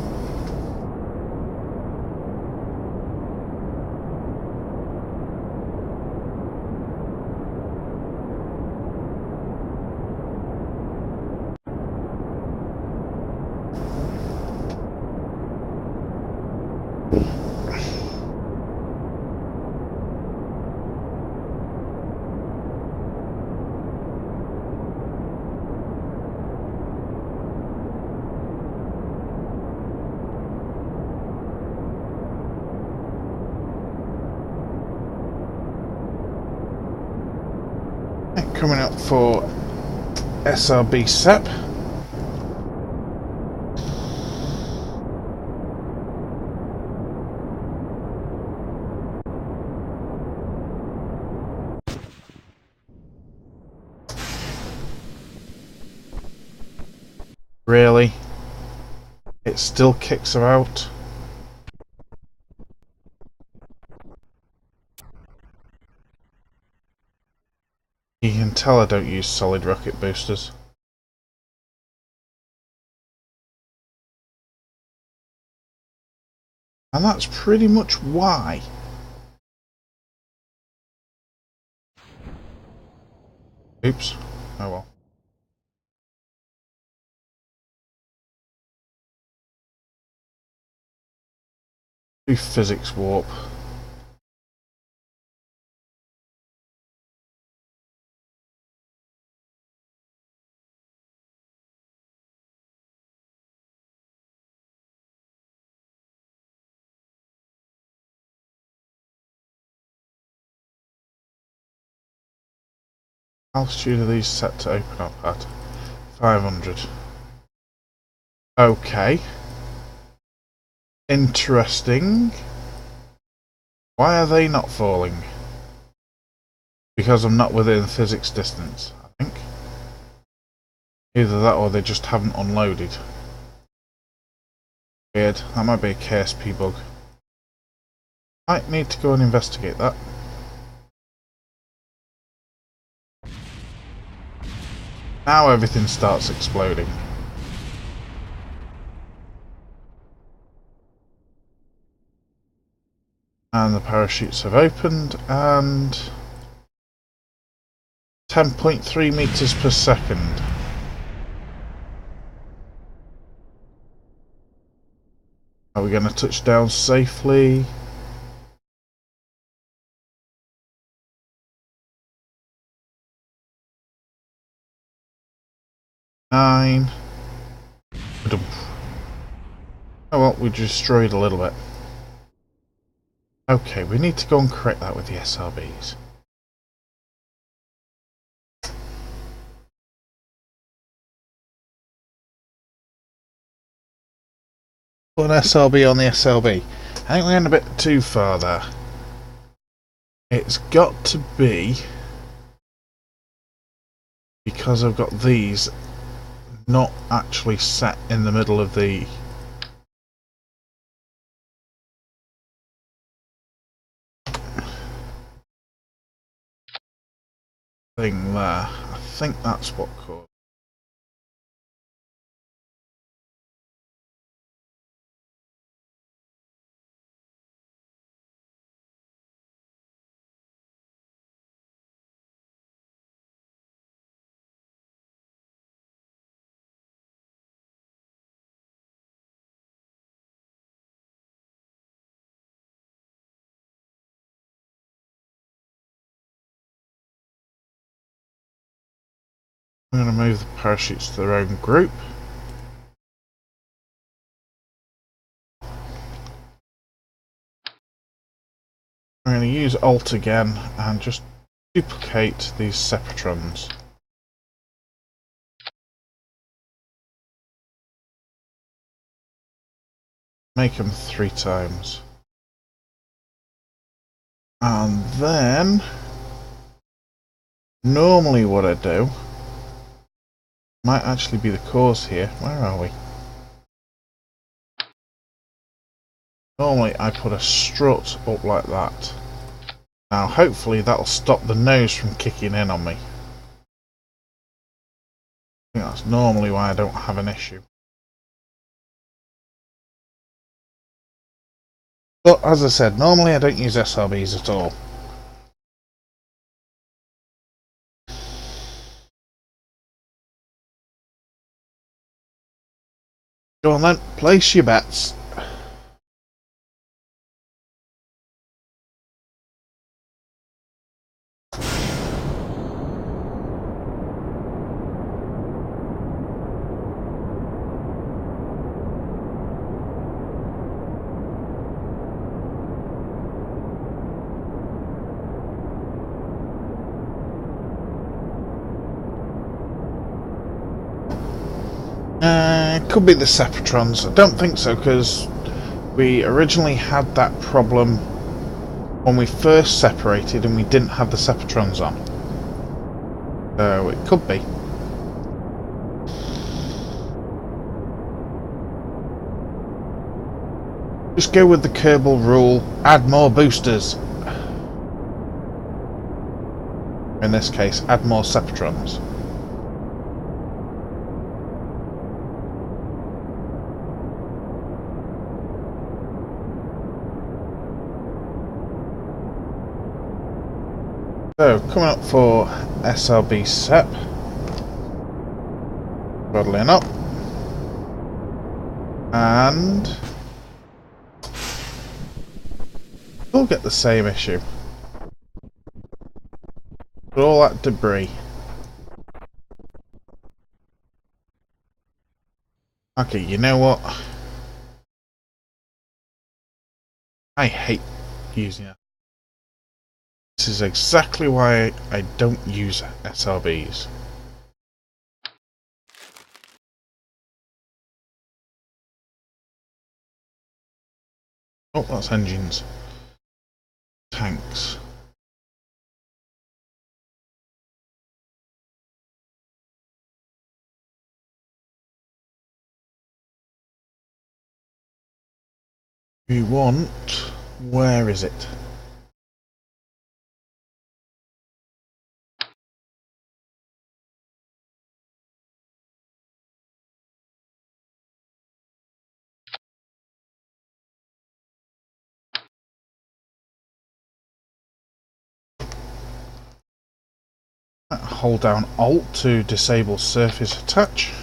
coming up for SRB SEP. Really? It still kicks her out? You can tell I don't use solid rocket boosters. And that's pretty much why. Oops. Oh well. Do physics warp. Altitude of these set to open up at 500. Okay. Interesting. Why are they not falling? Because I'm not within physics distance, I think. Either that or they just haven't unloaded. Weird. That might be a KSP bug. Might need to go and investigate that. Now everything starts exploding. And the parachutes have opened, and 10.3 meters per second. Are we going to touch down safely? Nine. Oh well, we destroyed a little bit. Okay, we need to go and correct that with the SRBs. Put an SRB on the SLB. I think we went a bit too far there. It's got to be because I've got these not actually set in the middle of the thing there. I think that's what caused. I'm going to move the parachutes to their own group. I'm going to use Alt again and just duplicate these Separatrons. Make them 3 times. And then, normally what I do, might actually be the cause here. Where are we? Normally I put a strut up like that. Now hopefully that'll stop the nose from kicking in on me. I think that's normally why I don't have an issue. But as I said, normally I don't use SRBs at all. Go on then, place your bets. could be the Separatrons. I don't think so, because we originally had that problem when we first separated and we didn't have the Separatrons on. So it could be. Just go with the Kerbal rule, add more boosters. In this case, add more Separatrons. So, coming up for SLB SEP. Throttling up. And we'll get the same issue. With all that debris. Okay, you know what? I hate using it. This is exactly why I don't use SRBs. Oh, that's engines. Tanks. We want... where is it? Hold down Alt to disable surface attach.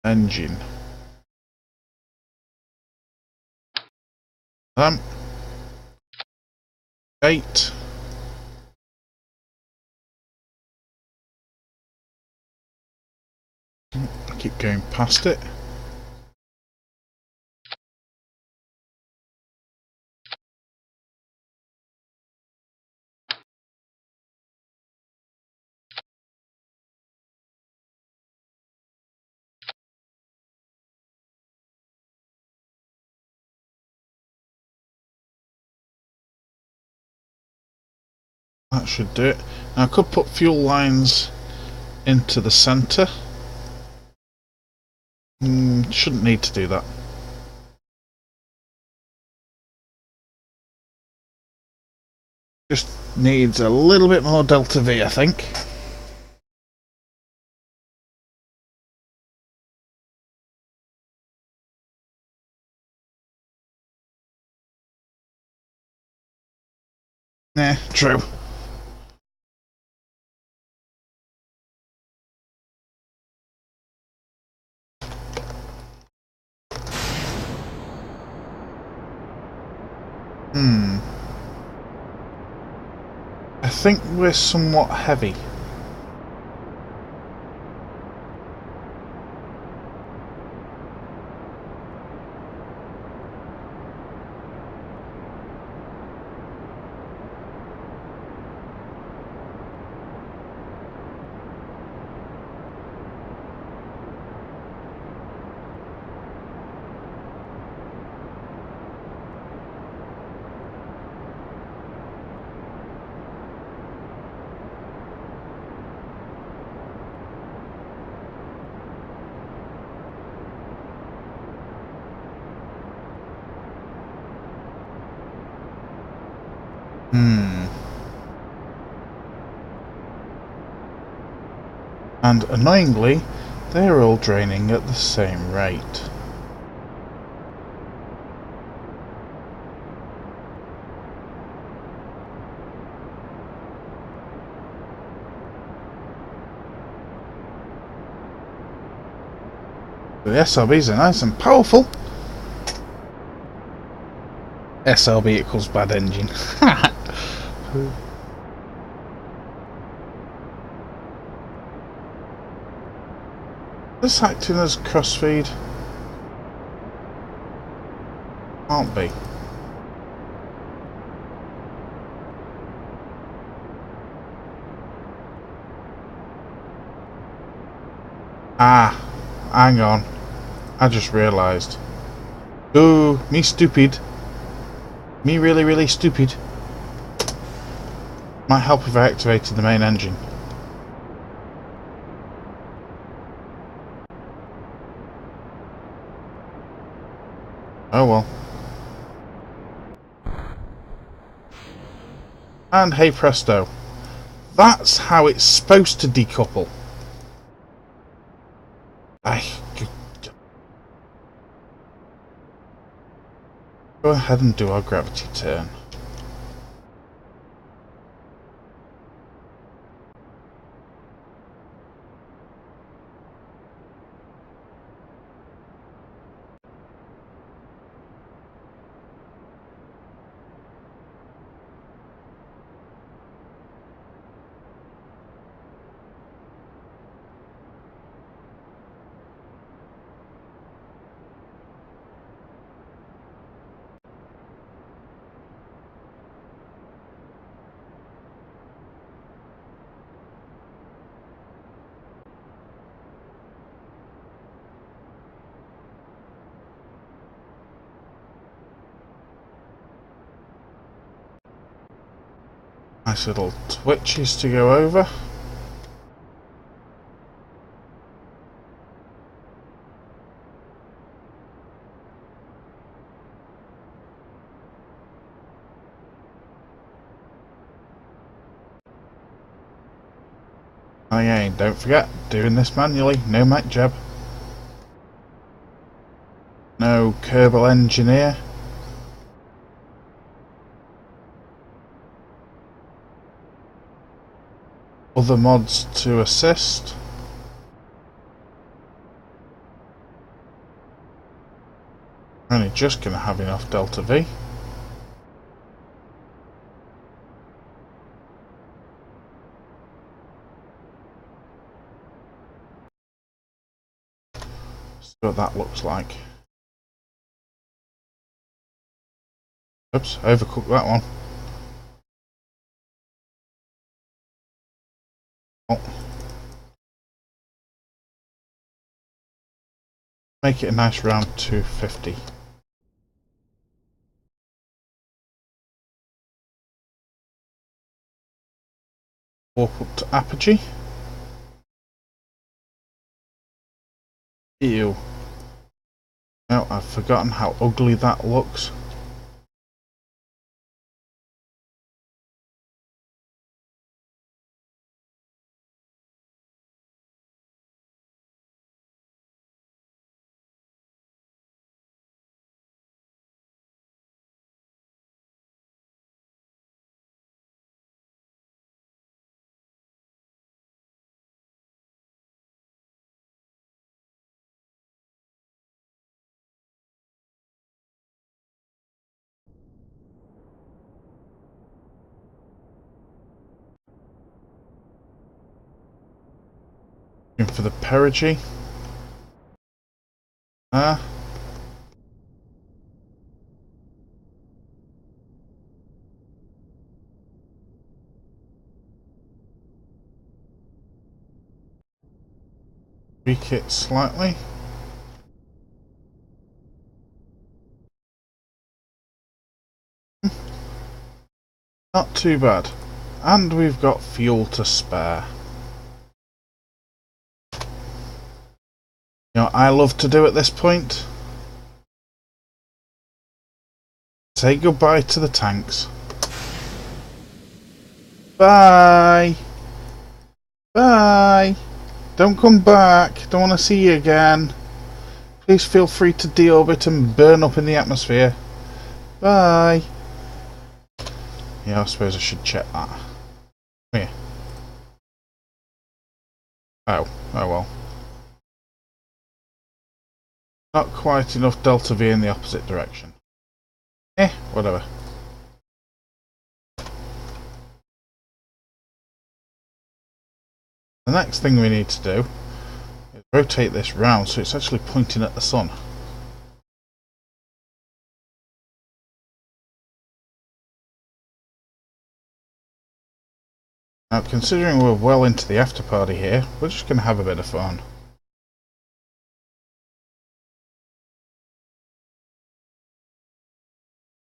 Engine. 8. I keep going past it. That should do it. Now I could put fuel lines into the centre. Shouldn't need to do that. Just needs a little bit more delta V, I think. Nah, true. I think we're somewhat heavy. And annoyingly, they're all draining at the same rate. The SRBs are nice and powerful. SLB equals bad engine. This acting as crossfeed? Can't be. Ah, hang on. I just realised. Oh, me stupid. Me really, really stupid. Might help if I activated the main engine. Oh well. And hey presto. That's how it's supposed to decouple. Go ahead and do our gravity turn. Nice little twitches to go over. Again, don't forget, doing this manually, no Mac jab. No Kerbal Engineer. Other mods to assist. We're only just going to have enough Delta V. See what that looks like. Oops, overcooked that one. Oh. Make it a nice round 250. Warp up to apogee. Ew. No, I've forgotten how ugly that looks. Looking for the perigee. Ah. Tweak it slightly. Not too bad. And we've got fuel to spare. You know what I love to do at this point? Say goodbye to the tanks. Bye! Bye! Don't come back. Don't want to see you again. Please feel free to deorbit and burn up in the atmosphere. Bye! Yeah, I suppose I should check that. Come here. Oh well. Not quite enough Delta V in the opposite direction. Whatever. The next thing we need to do is rotate this round so it's actually pointing at the sun. Now, considering we're well into the after party here, we're just going to have a bit of fun.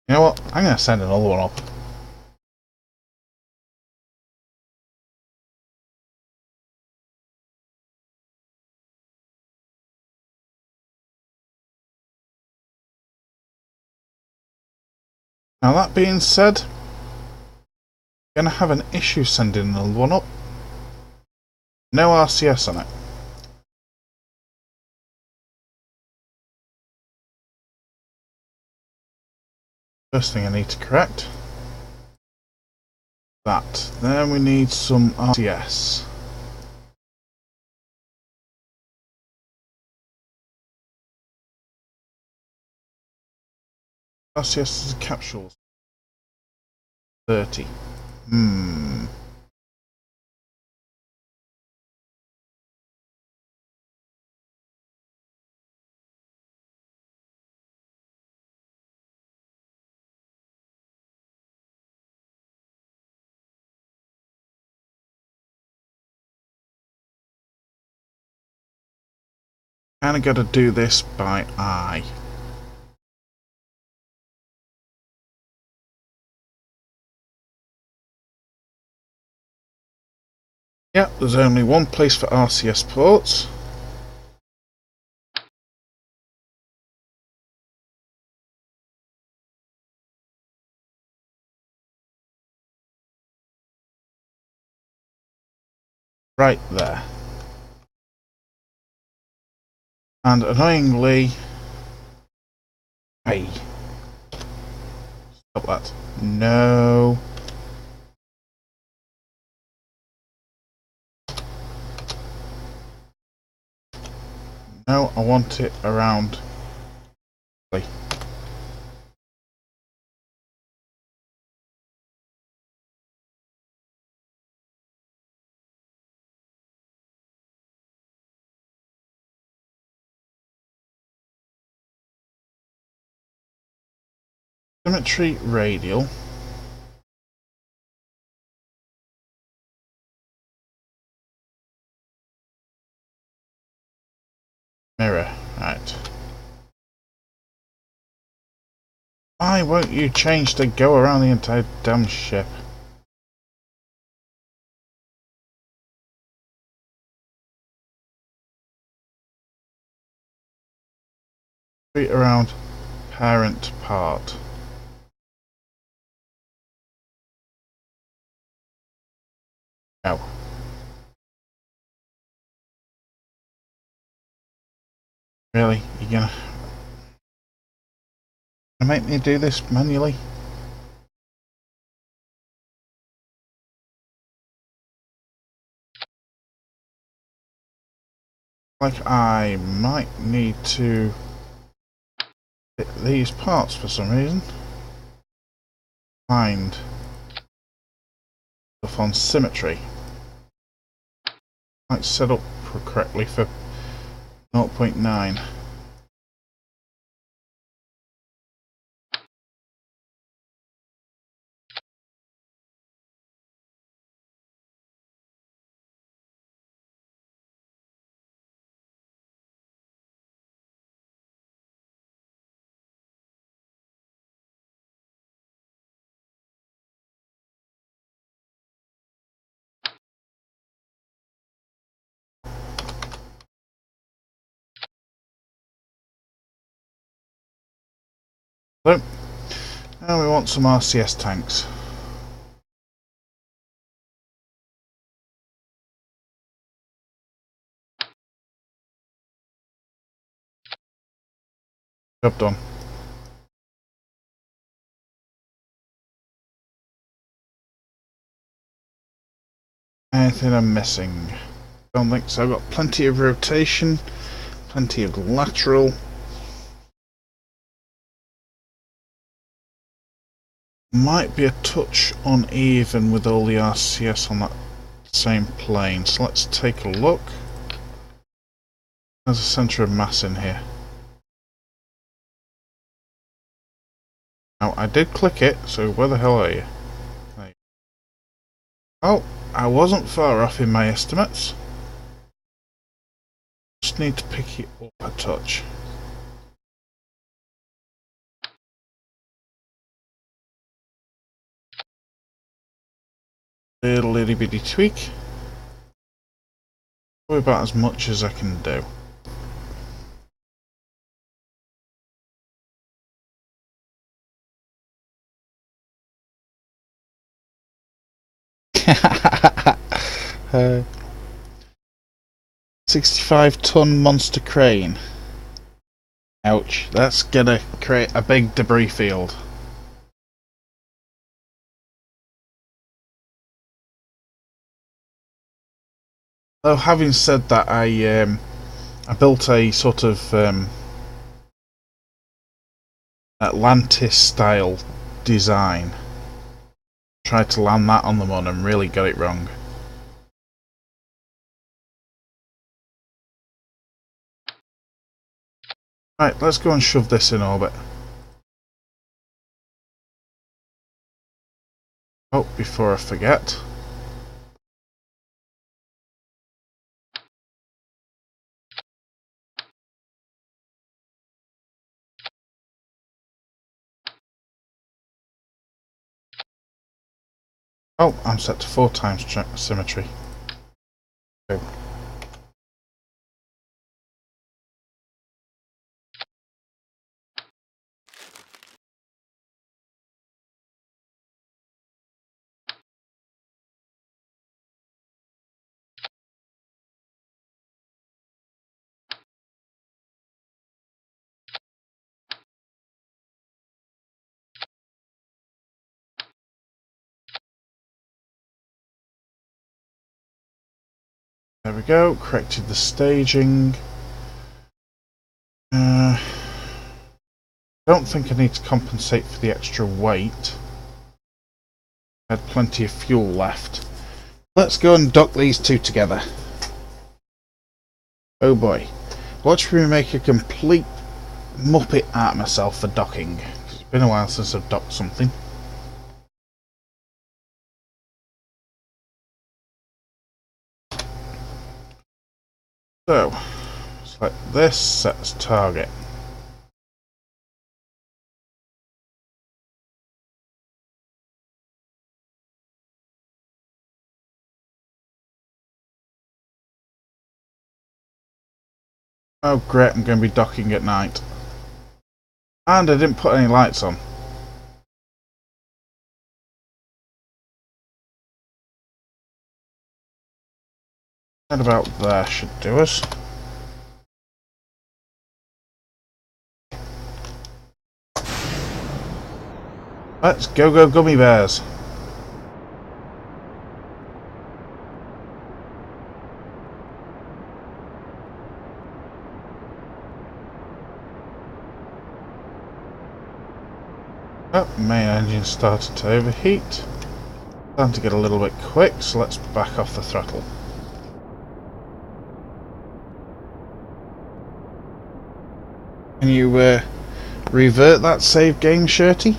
You know what? I'm going to send another one up. Now that being said, I'm going to have an issue sending another one up. No RCS on it. First thing I need to correct. That. Then we need some RCS. RCS is a capsule. 30. Kinda gotta do this by eye. Yeah, there's only one place for RCS ports. Right there. And annoyingly... Hey. Stop that. No. No, I want it around. Symmetry radial. Mirror. Right. Why won't you change to go around the entire damn ship? Around parent part. No. Really? You're gonna make me do this manually? Like I might need to hit these parts for some reason. Find stuff on symmetry. Might set up correctly for 0.9. So, now we want some RCS tanks. Job done. Anything I'm missing? Don't think so. I've got plenty of rotation, plenty of lateral. Might be a touch uneven with all the RCS on that same plane, so let's take a look. There's a centre of mass in here. Now I did click it, so where the hell are you? There you go. Oh, I wasn't far off in my estimates. Just need to pick it up a touch. Little itty bitty tweak. Probably about as much as I can do. uh, 65-ton monster crane. Ouch, that's gonna create a big debris field. Though having said that, I built a sort of Atlantis style design. Tried to land that on the mud and really got it wrong. Right, let's go and shove this in orbit. Oh, before I forget. Oh, I'm set to 4 times symmetry. Okay. There we go, corrected the staging. Don't think I need to compensate for the extra weight. I had plenty of fuel left. Let's go and dock these two together. Oh boy. Watch me make a complete muppet out of myself for docking. It's been a while since I've docked something. So, select this, set as target. Oh great, I'm going to be docking at night. And I didn't put any lights on. Right about there should do us. Let's go gummy bears. Oh, main engine started to overheat. Time to get a little bit quick, so let's back off the throttle. Can you revert that save game, Shirty?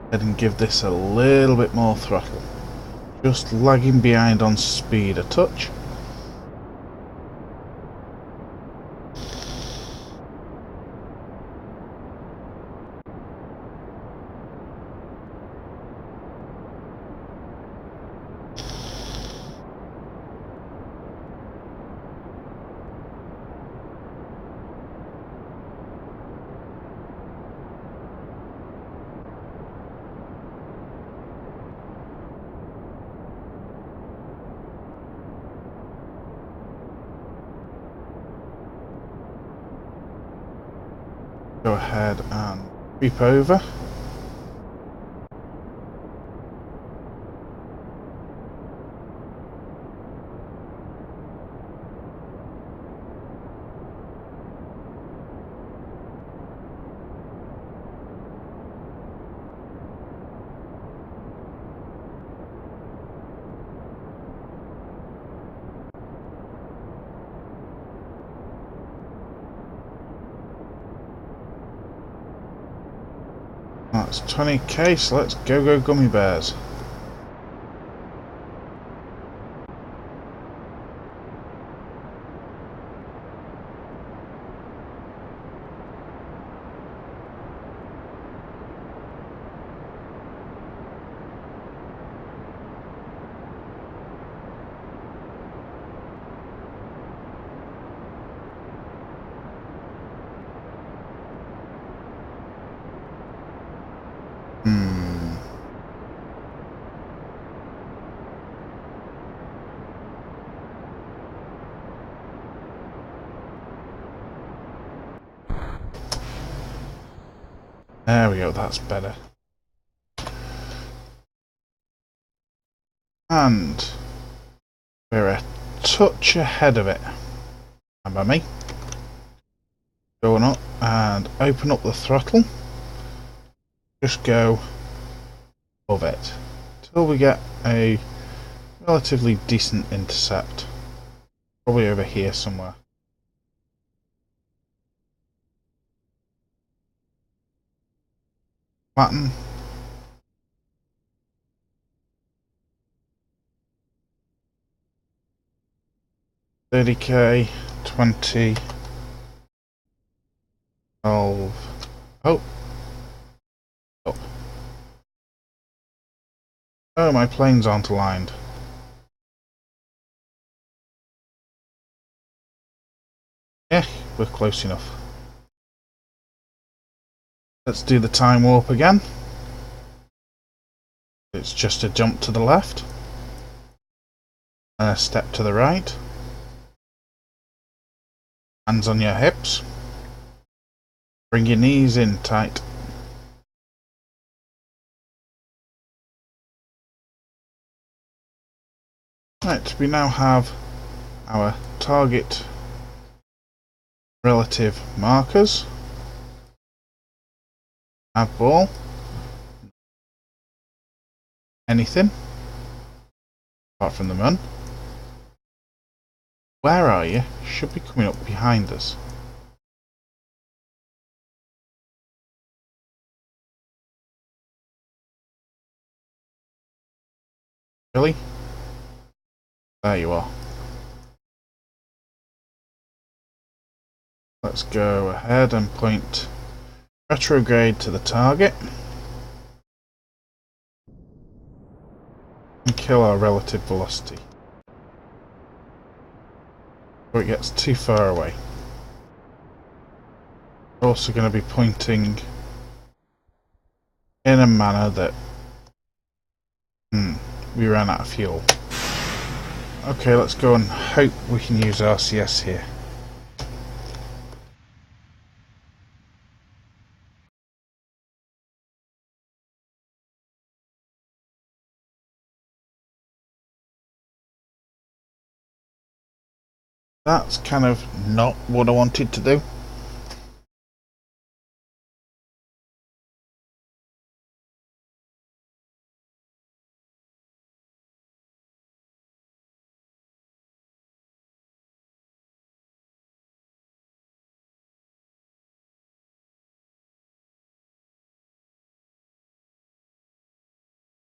And give this a little bit more throttle. Just lagging behind on speed a touch. Go ahead and creep over. That's 20k, so let's go gummy bears. There we go, that's better. And we're a touch ahead of it. And by me, going up and open up the throttle. Just go above it till we get a relatively decent intercept. Probably over here somewhere. Flatten. $30k, 20, 12. Oh. Up. Oh, my planes aren't aligned. Yeah, we're close enough. Let's do the time warp again. It's just a jump to the left and a step to the right. Hands on your hips. Bring your knees in tight. Right, we now have our target relative markers. Add ball. Anything apart from the moon. Where are you? Should be coming up behind us. Really? There you are. Let's go ahead and point retrograde to the target. And kill our relative velocity before it gets too far away. We're also going to be pointing in a manner that we ran out of fuel. Okay, let's go and hope we can use RCS here. That's kind of not what I wanted to do.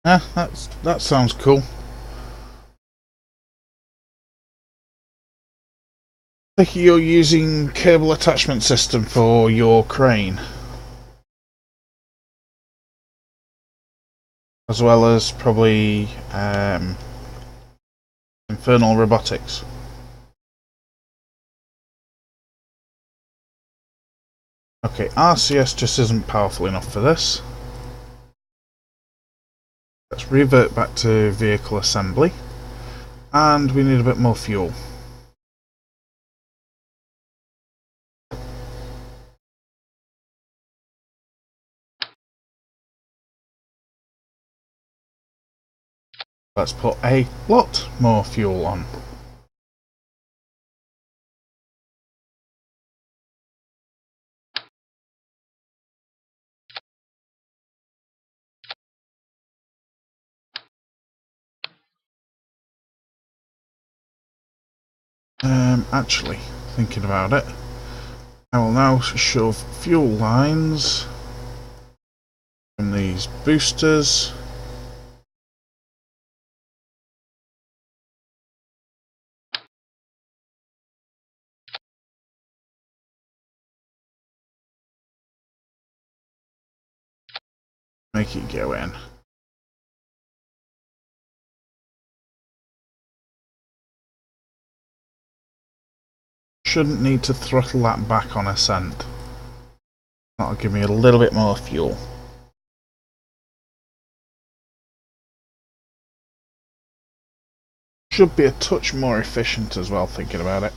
That sounds cool. I think you're using cable attachment system for your crane, as well as probably infernal robotics. Okay, RCS just isn't powerful enough for this. Let's revert back to vehicle assembly, and we need a bit more fuel. Let's put a lot more fuel on. Actually, thinking about it, I will now shove fuel lines from these boosters. Make it go in. Shouldn't need to throttle that back on ascent. That'll give me a little bit more fuel. Should be a touch more efficient as well, thinking about it.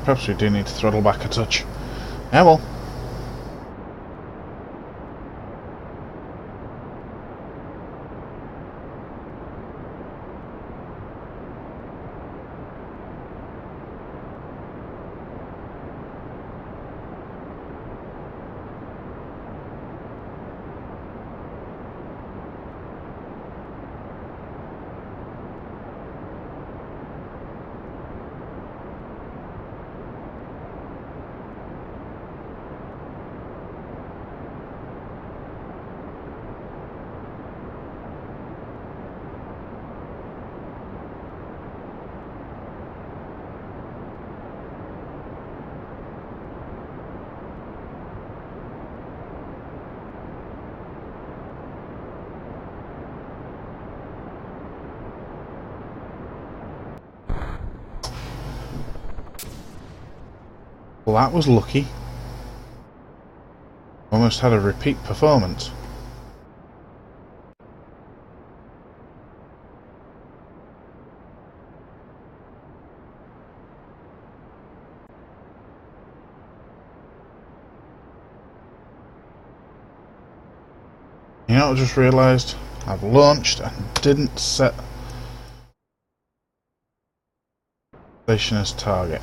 Perhaps we do need to throttle back a touch. Yeah, well. Well, that was lucky. Almost had a repeat performance. You know, I just realised I've launched and didn't set station as target.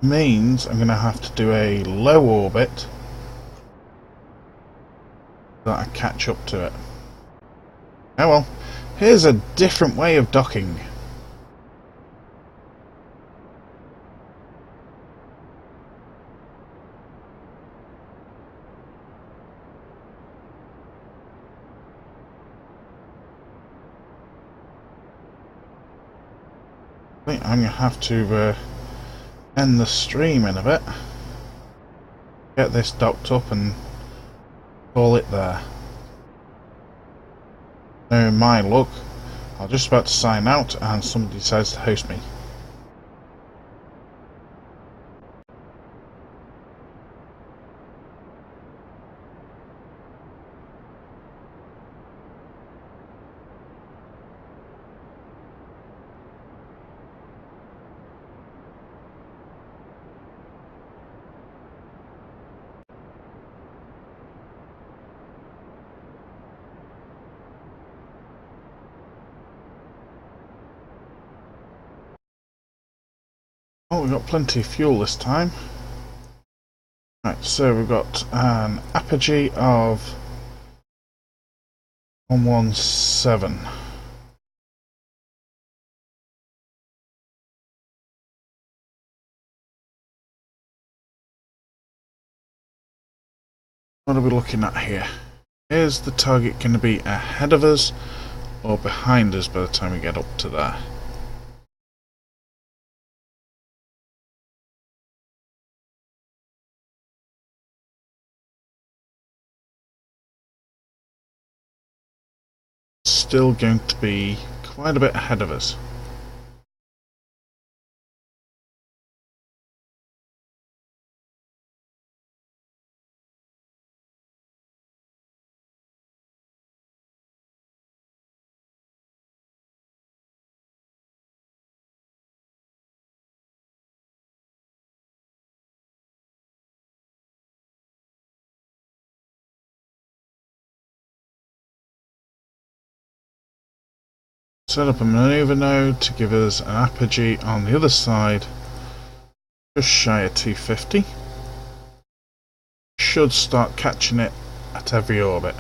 Means I'm going to have to do a low orbit so that I catch up to it. Oh well, here's a different way of docking. I think I'm going to have to end the stream in a bit. Get this docked up and call it there. Now, my luck, I'm just about to sign out and somebody decides to host me. Oh, we've got plenty of fuel this time. Right, so we've got an apogee of 117. What are we looking at here? Is the target going to be ahead of us or behind us by the time we get up to there. Still going to be quite a bit ahead of us. Set up a maneuver node to give us an apogee on the other side, just shy of 250. Should start catching it at every orbit.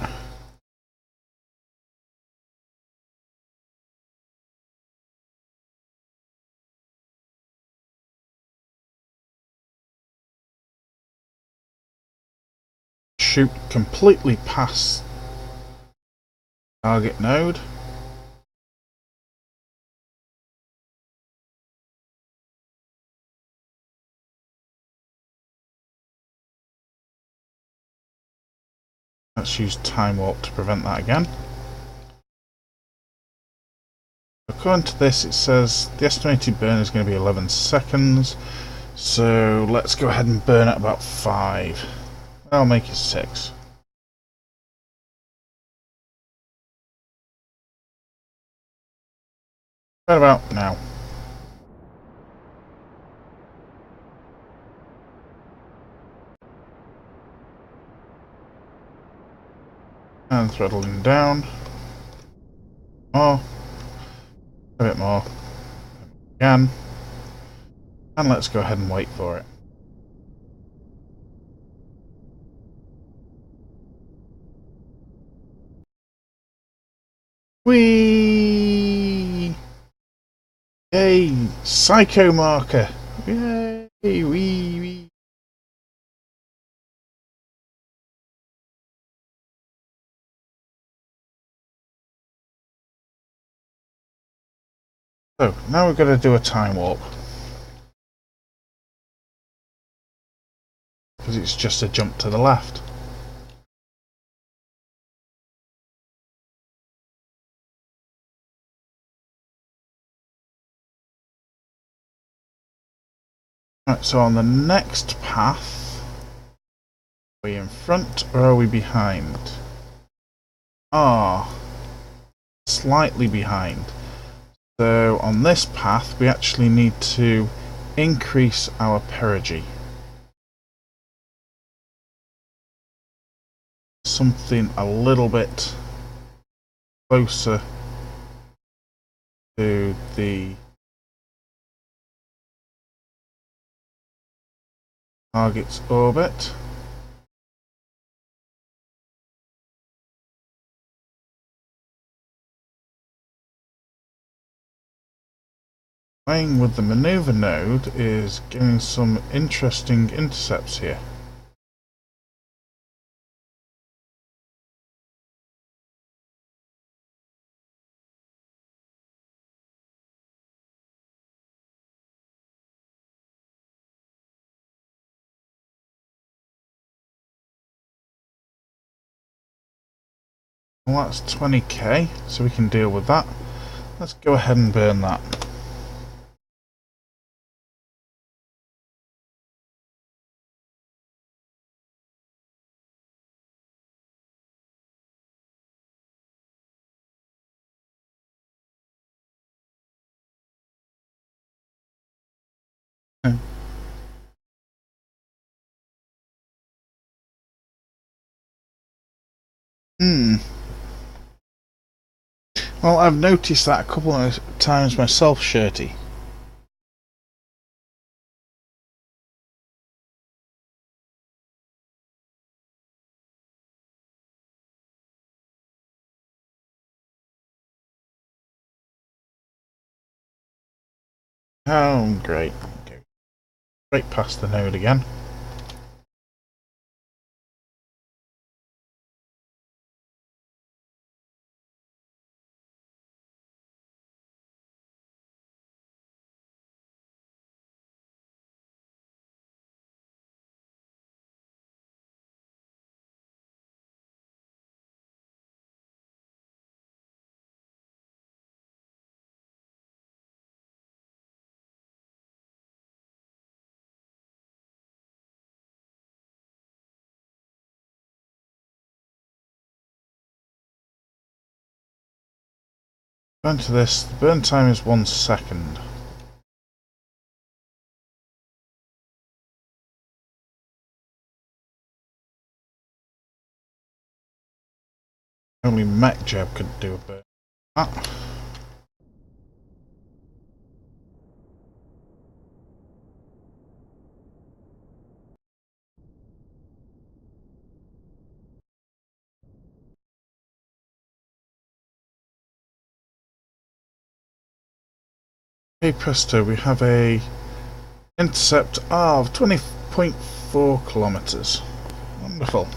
Shoot completely past target node. Let's use time warp to prevent that again. According to this, it says the estimated burn is going to be 11 seconds. So let's go ahead and burn at about 5. I'll make it 6. Right about now. And throttling down. More. A bit more. Again. And let's go ahead and wait for it. Whee! Yay! Psycho marker! Yay! Wee! So, now we're going to do a time warp. Because it's just a jump to the left. Right, so on the next path, are we in front or are we behind? Slightly behind. So on this path we actually need to increase our perigee. Something a little bit closer to the target's orbit. Playing with the maneuver node is getting some interesting intercepts here. Well, that's 20k, so we can deal with that. Let's go ahead and burn that. Well, I've noticed that a couple of times myself, Shirty. Oh, great. Go straight past the node again. Going to this, the burn time is 1 second. Only Mech Jab could do a burn. Hey presto, we have a intercept of 20.4 kilometers. Wonderful.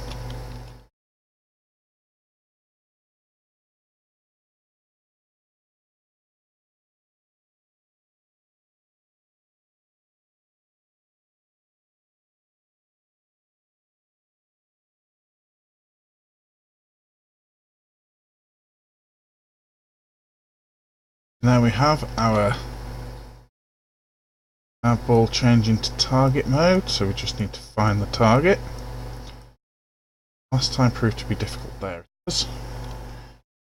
Now we have our ball changing to target mode, so we just need to find the target. Last time proved to be difficult. There it is.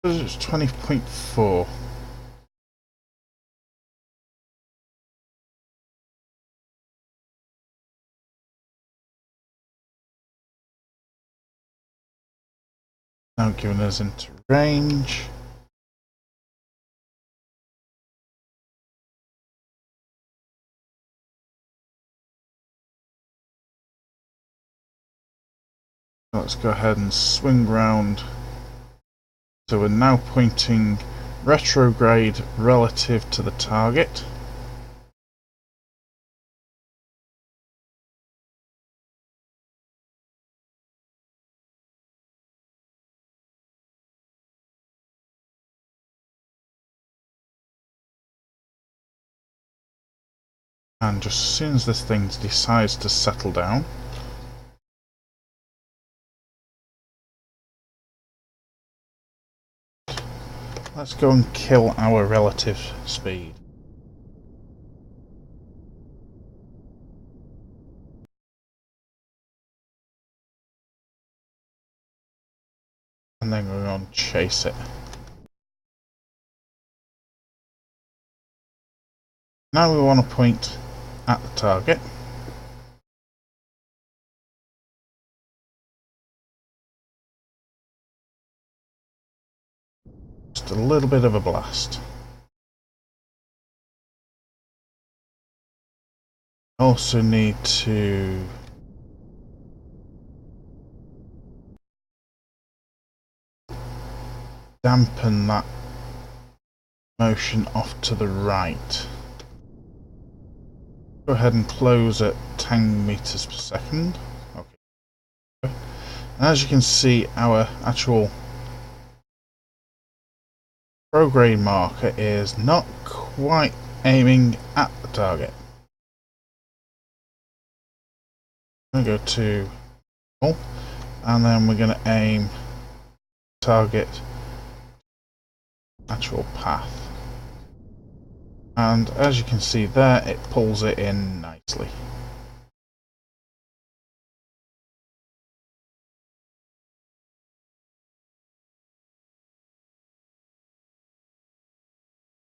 It's 20.4. Now giving us into range. Let's go ahead and swing round. So we're now pointing retrograde relative to the target. And just as soon as this thing decides to settle down, let's go and kill our relative speed. And then we're going to chase it. Now we want to point at the target. Just a little bit of a blast. Also need to dampen that motion off to the right. Go ahead and close at 10 meters per second. Okay. And as you can see, our actual prograde marker is not quite aiming at the target. I'm going to go to and then we're going to aim target actual path. And as you can see there, it pulls it in nicely.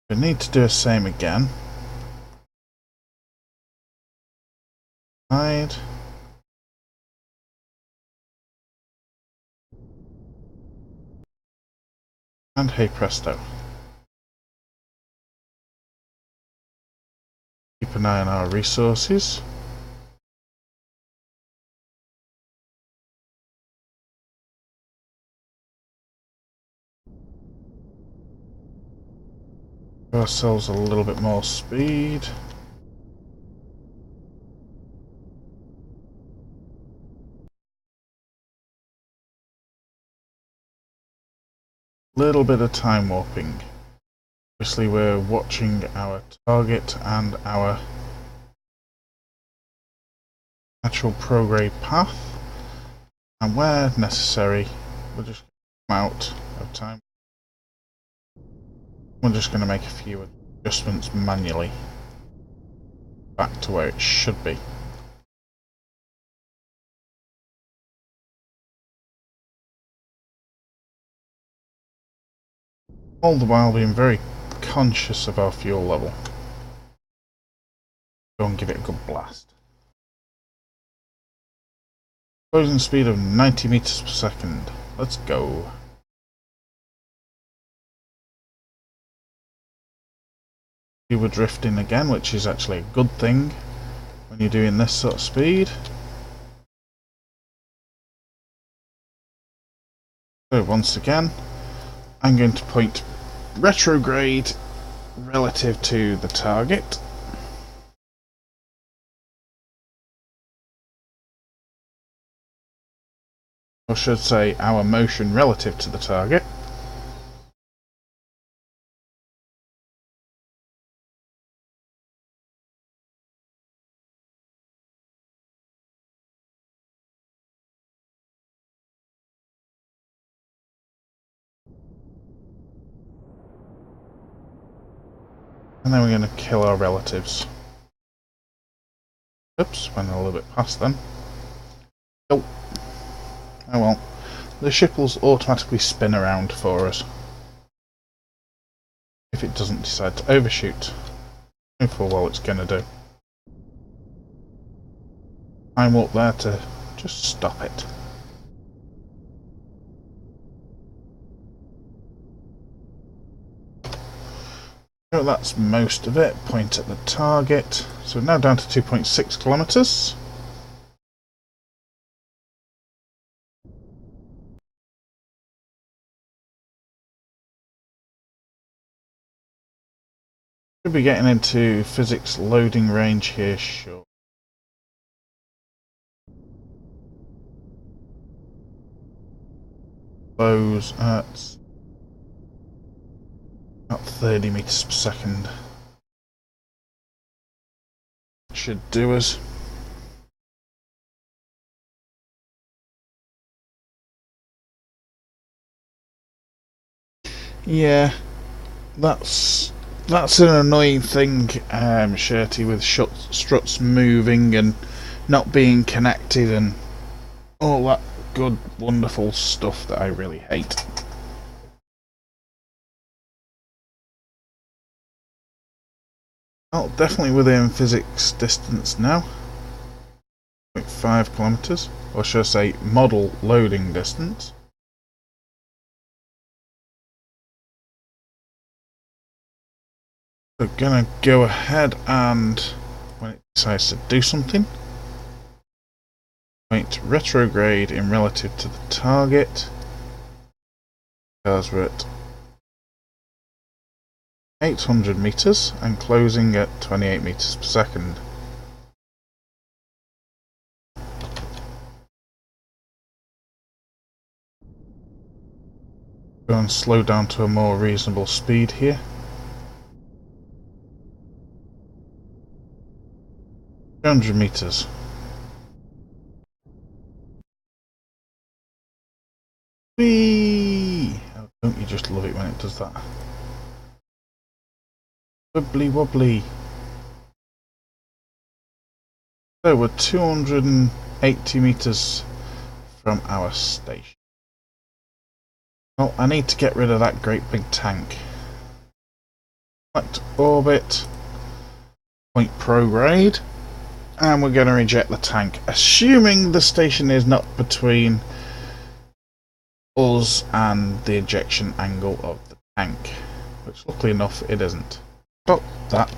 We need to do the same again. Side. And hey presto. Keep an eye on our resources. Give ourselves a little bit more speed. Little bit of time warping. Obviously we're watching our target and our actual prograde path, and where necessary we'll just come out of time. We're just going to make a few adjustments manually back to where it should be. All the while being very conscious of our fuel level. Go and give it a good blast. Closing speed of 90 meters per second. Let's go. We were drifting again, which is actually a good thing when you're doing this sort of speed. So once again, I'm going to point retrograde relative to the target. Or should say our motion relative to the target. And then we're going to kill our relatives. Oops, went a little bit past then. Oh. Oh well. The ship will automatically spin around for us if it doesn't decide to overshoot. No full well it's going to do. I'm up there to just stop it. So that's most of it. Point at the target. So we're now down to 2.6 kilometers. Should be getting into physics loading range here short. Close at about 30 meters per second. Should do us. Yeah, that's an annoying thing, Shirty, with struts moving and not being connected and all that good, wonderful stuff that I really hate. Oh, definitely within physics distance now. 0.5 kilometers, or should I say model loading distance. We're gonna go ahead and, when it decides to do something, point retrograde in relative to the target, because we're at 800 meters and closing at 28 meters per second. Go and slow down to a more reasonable speed here. 200 meters. Whee! Oh, don't you just love it when it does that? Wibbly wobbly. So we're 280 meters from our station. Well, I need to get rid of that great big tank. Select orbit, point prograde, and we're going to reject the tank, assuming the station is not between us and the ejection angle of the tank, which luckily enough it isn't. Stop that.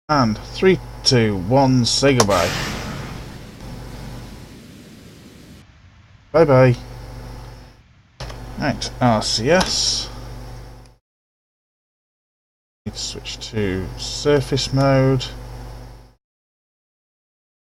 And 3, 2, 1, say goodbye. Bye bye. Right, RCS. Need to switch to surface mode.